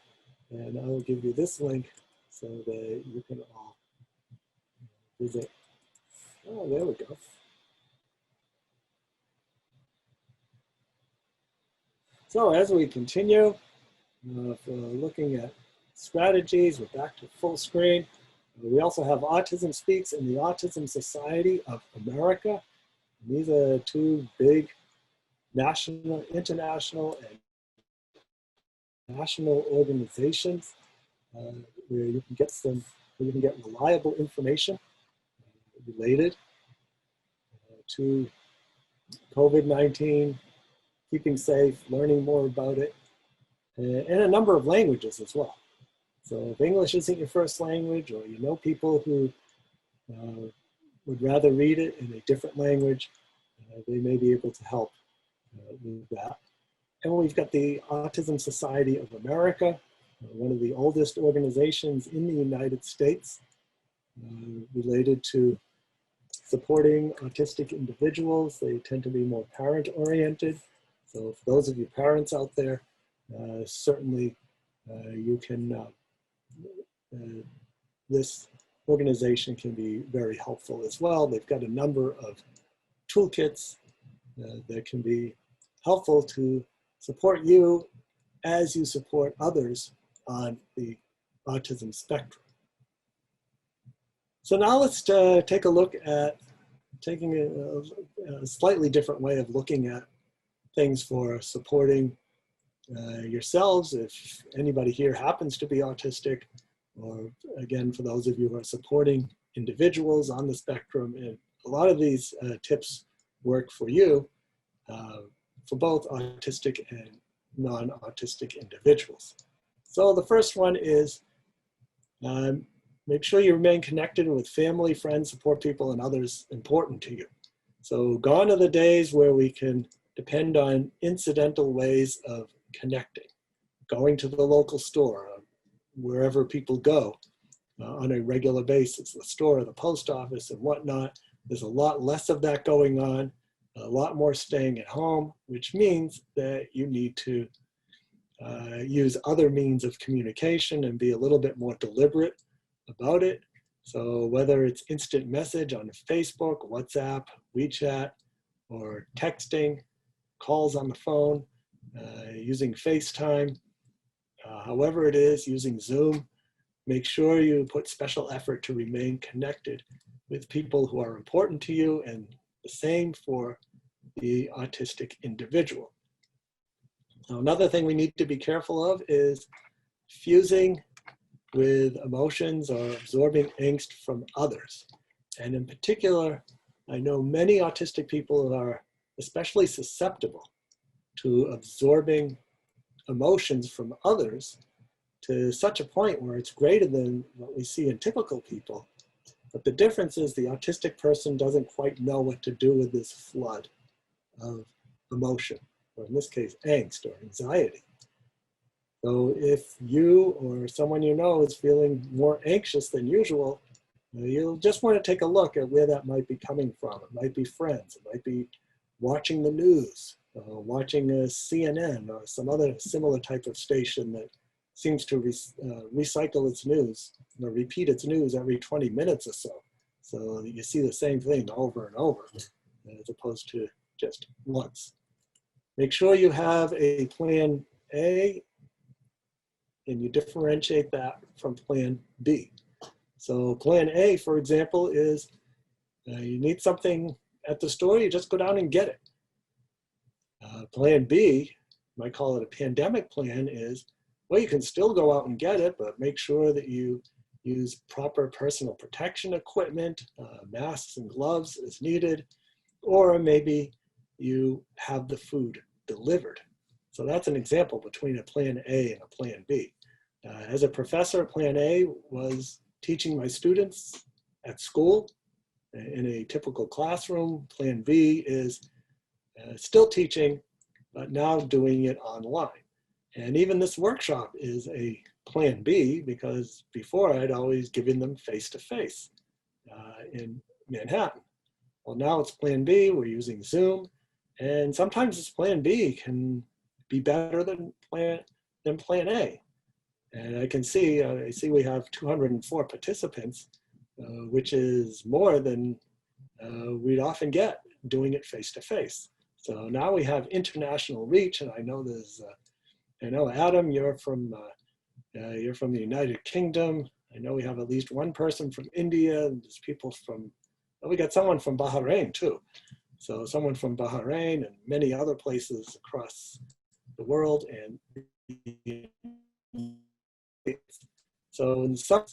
Speaker 1: and I will give you this link so that you can all visit. Oh, there we go. So as we continue, for looking at strategies, we're back to full screen. We also have Autism Speaks and the Autism Society of America. And these are two big national, international, and national organizations where you can get reliable information related to COVID-19, keeping safe, learning more about it, and a number of languages as well. So if English isn't your first language, or you know people who would rather read it in a different language, they may be able to help with that. And we've got the Autism Society of America, one of the oldest organizations in the United States, related to supporting autistic individuals. They tend to be more parent-oriented. So for those of you parents out there, certainly you can, this organization can be very helpful as well. They've got a number of toolkits that can be helpful to support you as you support others on the autism spectrum. So now let's take a look at taking a slightly different way of looking at things for supporting yourselves, if anybody here happens to be autistic, or again, for those of you who are supporting individuals on the spectrum. And a lot of these tips work for you, for both autistic and non-autistic individuals. So the first one is make sure you remain connected with family, friends, support people, and others important to you. So gone are the days where we can depend on incidental ways of connecting, going to the local store, wherever people go on a regular basis, the store, the post office, and whatnot. There's a lot less of that going on, a lot more staying at home, which means that you need to use other means of communication and be a little bit more deliberate about it. So whether it's instant message on Facebook, WhatsApp, WeChat, or texting, calls on the phone, using FaceTime, however it is, using Zoom, make sure you put special effort to remain connected with people who are important to you, and the same for the autistic individual. Now, another thing we need to be careful of is fusing with emotions or absorbing angst from others. And in particular, I know many autistic people are especially susceptible to absorbing emotions from others to such a point where it's greater than what we see in typical people. But the difference is the autistic person doesn't quite know what to do with this flood of emotion, or in this case, angst or anxiety. So if you or someone you know is feeling more anxious than usual, you'll just want to take a look at where that might be coming from. It might be friends, it might be watching the news, watching a CNN or some other similar type of station that seems to recycle its news, or repeat its news every 20 minutes or so. So you see the same thing over and over, as opposed to just once. Make sure you have a plan A, and you differentiate that from plan B. So plan A, for example, is you need something at the store, you just go down and get it. Plan B, you might call it a pandemic plan, is, well, you can still go out and get it, but make sure that you use proper personal protection equipment, masks and gloves as needed, or maybe you have the food delivered. So that's an example between a plan A and a plan B. As a professor, plan A was teaching my students at school in a typical classroom. Plan B is still teaching, but now doing it online. And even this workshop is a plan B, because before I'd always given them face-to-face in Manhattan. Well, now it's plan B, we're using Zoom, and sometimes this plan B can be better than plan A. And I can see, I see we have 204 participants, which is more than we'd often get doing it face-to-face. So now we have international reach, and I know there's, I know Adam, you're from the United Kingdom. I know we have at least one person from India. And there's people from, well, we got someone from Bahrain too. So someone from Bahrain and many other places across the world. And so in some,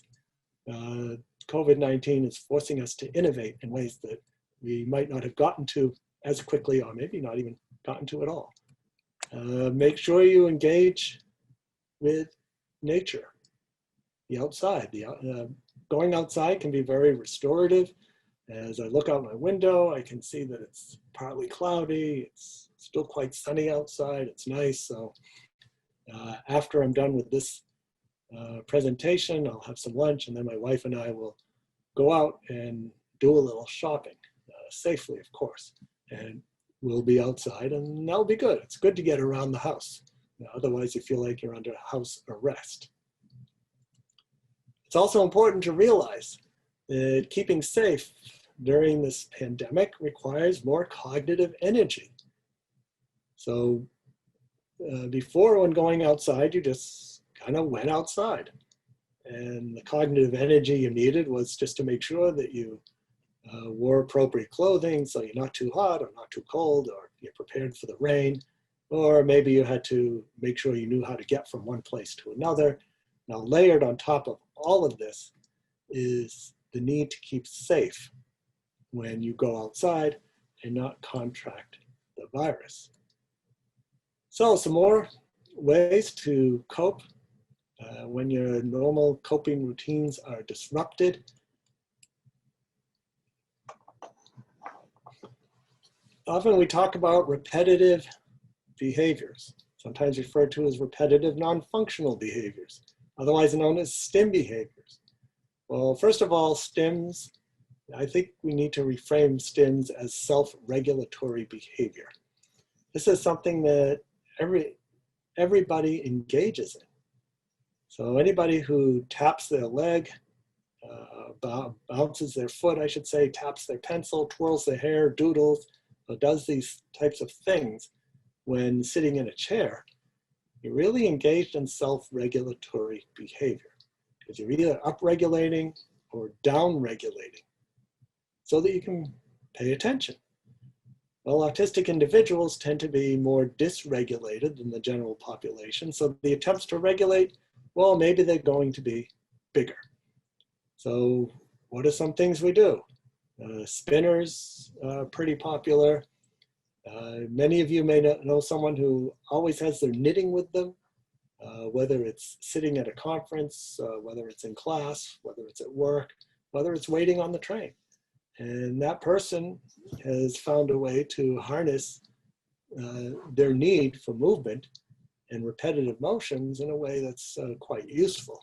Speaker 1: COVID-19 is forcing us to innovate in ways that we might not have gotten to as quickly, or maybe not even gotten to at all. Make sure you engage with nature, the outside. Going outside can be very restorative. As I look out my window, I can see that it's partly cloudy. It's still quite sunny outside. It's nice. So after I'm done with this presentation, I'll have some lunch, and then my wife and I will go out and do a little shopping, safely, of course. And we'll be outside, and that'll be good. It's good to get around the house. Otherwise, you feel like you're under house arrest. It's also important to realize that keeping safe during this pandemic requires more cognitive energy. So before, when going outside, you just kind of went outside. And the cognitive energy you needed was just to make sure that you wore appropriate clothing, so you're not too hot or not too cold, or you're prepared for the rain, or maybe you had to make sure you knew how to get from one place to another. Now, layered on top of all of this is the need to keep safe when you go outside and not contract the virus. So some more ways to cope when your normal coping routines are disrupted. Often we talk about repetitive behaviors, sometimes referred to as repetitive non-functional behaviors, otherwise known as STIM behaviors. Well, first of all, STIMs, I think we need to reframe STIMs as self-regulatory behavior. This is something that everybody engages in. So anybody who taps their leg bounces their foot, I should say, taps their pencil, twirls their hair, doodles, does these types of things when sitting in a chair, you're really engaged in self-regulatory behavior because you're either upregulating or downregulating so that you can pay attention. Well, autistic individuals tend to be more dysregulated than the general population, so the attempts to regulate, well, maybe they're going to be bigger. So what are some things we do? Spinners are pretty popular. Many of you may know someone who always has their knitting with them, whether it's sitting at a conference, whether it's in class, whether it's at work, whether it's waiting on the train. And that person has found a way to harness their need for movement and repetitive motions in a way that's quite useful.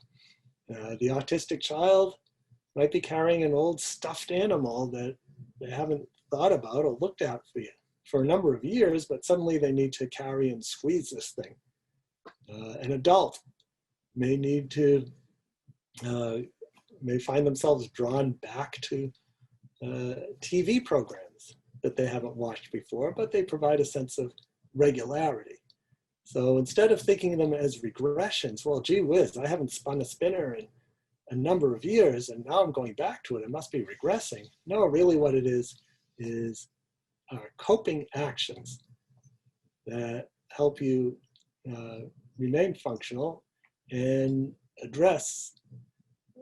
Speaker 1: The autistic child might be carrying an old stuffed animal that they haven't thought about or looked at for a number of years, but suddenly they need to carry and squeeze this thing. An adult may need to, may find themselves drawn back to TV programs that they haven't watched before, but they provide a sense of regularity. So instead of thinking of them as regressions, well, gee whiz, I haven't spun a spinner in a number of years and now I'm going back to it, it must be regressing. No, really what it is coping actions that help you remain functional and address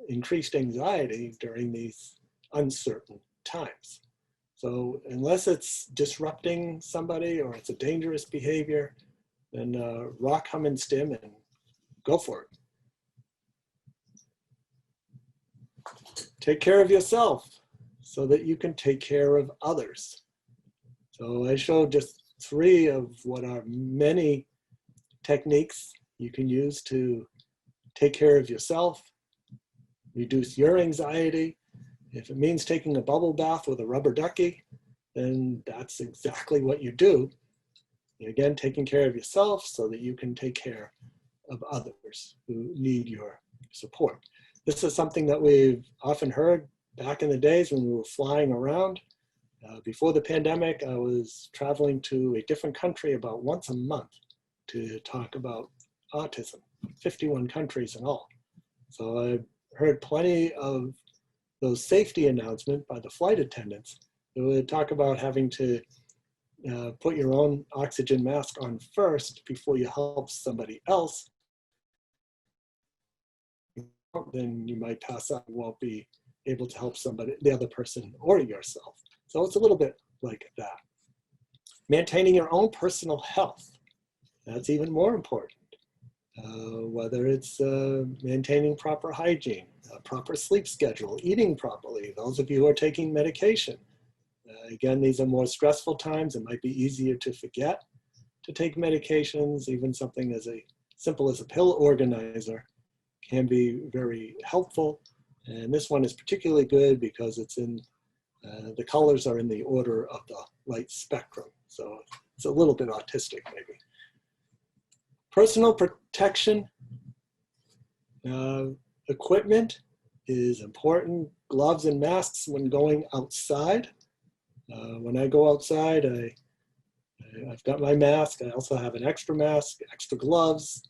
Speaker 1: increased anxiety during these uncertain times. So unless it's disrupting somebody or it's a dangerous behavior, then rock, hum, and stim and go for it. Take care of yourself so that you can take care of others. So I showed just 3 of what are many techniques you can use to take care of yourself, reduce your anxiety. If it means taking a bubble bath with a rubber ducky, then that's exactly what you do. Again, taking care of yourself so that you can take care of others who need your support. This is something that we've often heard back in the days when we were flying around. Before the pandemic, I was traveling to a different country about once a month to talk about autism, 51 countries in all. So I heard plenty of those safety announcements by the flight attendants that would talk about having to put your own oxygen mask on first before you help somebody else. Then you might pass out and won't be able to help somebody, the other person or yourself. So it's a little bit like that. Maintaining your own personal health, that's even more important. Whether it's maintaining proper hygiene, proper sleep schedule, eating properly, those of you who are taking medication. Again, these are more stressful times. It might be easier to forget to take medications. Even something as simple as a pill organizer can be very helpful. And this one is particularly good because it's in, the colors are in the order of the light spectrum. So it's a little bit autistic maybe. Personal protection equipment is important. Gloves and masks when going outside. When I go outside, I've got my mask. I also have an extra mask, extra gloves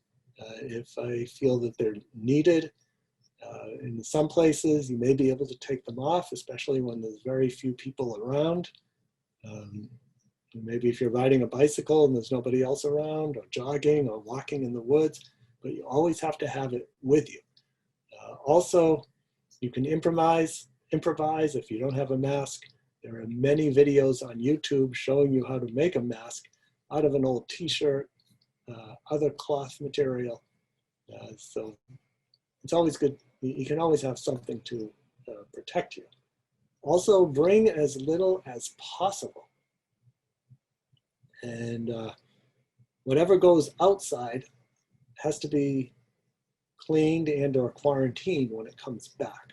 Speaker 1: if I feel that they're needed. In some places, you may be able to take them off, especially when there's very few people around. Maybe if you're riding a bicycle and there's nobody else around, or jogging or walking in the woods, but you always have to have it with you. Also, you can improvise if you don't have a mask. There are many videos on YouTube showing you how to make a mask out of an old t-shirt, other cloth material. So it's always good. You can always have something to protect you. Also, bring as little as possible. And whatever goes outside has to be cleaned and or quarantined when it comes back.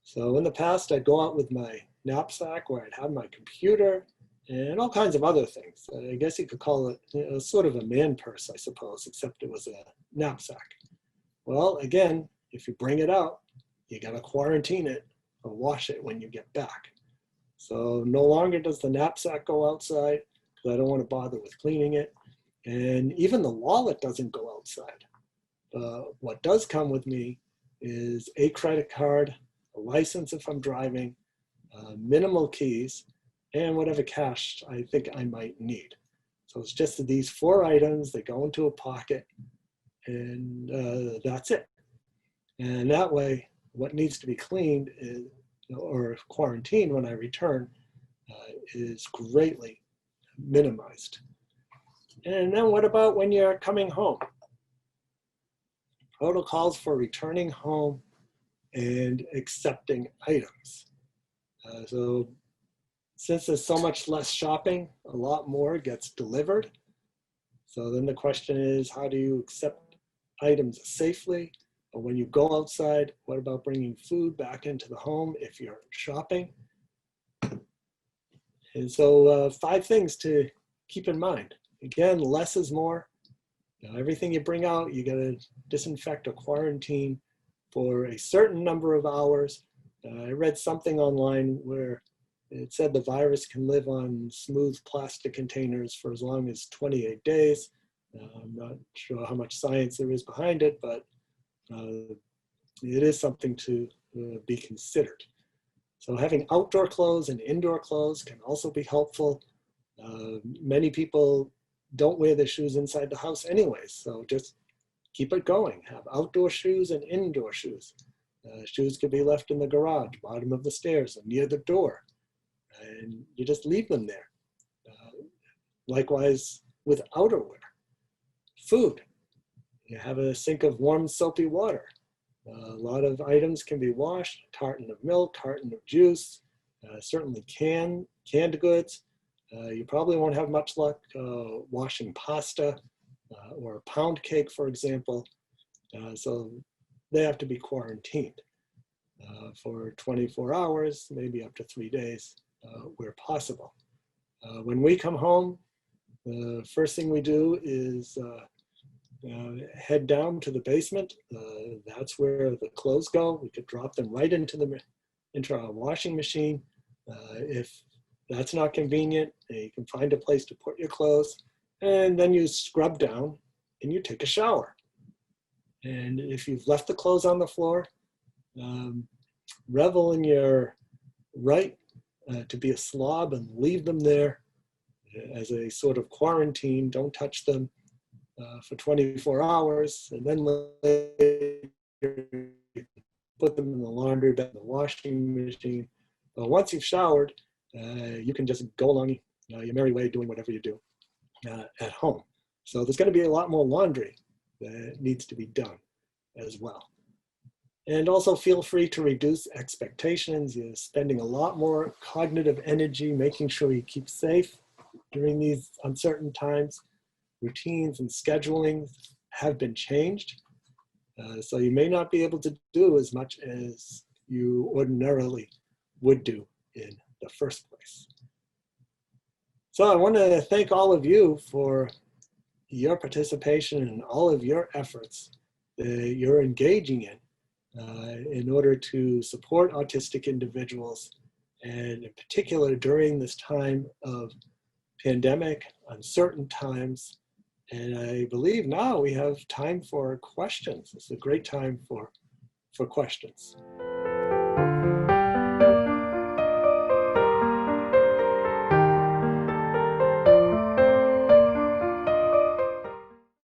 Speaker 1: So in the past, I'd go out with my knapsack where I'd have my computer and all kinds of other things. I guess you could call it sort of a man purse, I suppose, except it was a knapsack. Well, again, if you bring it out, you got to quarantine it or wash it when you get back. So no longer does the knapsack go outside because I don't want to bother with cleaning it. And even the wallet doesn't go outside. What does come with me is a credit card, a license if I'm driving, minimal keys, and whatever cash I think I might need. So it's just these 4 items that go into a pocket, and that's it. And that way, what needs to be cleaned is, or quarantined when I return is greatly minimized. And then what about when you're coming home? Protocols for returning home and accepting items. So since there's so much less shopping, a lot more gets delivered. So then the question is, how do you accept items safely? But when you go outside, what about bringing food back into the home if you're shopping? And so 5 things to keep in mind. Again, less is more. Everything you bring out, you got to disinfect or quarantine for a certain number of hours. I read something online where it said the virus can live on smooth plastic containers for as long as 28 days. I'm not sure how much science there is behind it, but it is something to be considered. So having outdoor clothes and indoor clothes can also be helpful. Many people don't wear their shoes inside the house anyways, so just keep it going. Have outdoor shoes and indoor shoes. Shoes can be left in the garage, bottom of the stairs, and near the door, and you just leave them there. Likewise with outerwear. Food. You have a sink of warm soapy water. A lot of items can be washed, a carton of milk, carton of juice, certainly canned goods. You probably won't have much luck washing pasta or a pound cake, for example. So they have to be quarantined for 24 hours, maybe up to 3 days where possible. When we come home, the first thing we do is head down to the basement. That's where the clothes go. We could drop them right into our washing machine. If that's not convenient, you can find a place to put your clothes, and then you scrub down and you take a shower. And if you've left the clothes on the floor, revel in your right to be a slob and leave them there as a sort of quarantine. Don't touch them for 24 hours, and then put them in the laundry bed, the washing machine. But once you've showered, you can just go along your merry way doing whatever you do at home. So there's going to be a lot more laundry that needs to be done as well. And also feel free to reduce expectations. You're spending a lot more cognitive energy making sure you keep safe during these uncertain times. Routines and scheduling have been changed. So you may not be able to do as much as you ordinarily would do in the first place. So I want to thank all of you for your participation and all of your efforts that you're engaging in order to support autistic individuals, and in particular during this time of pandemic, uncertain times. And I believe now we have time for questions. It's a great time for questions.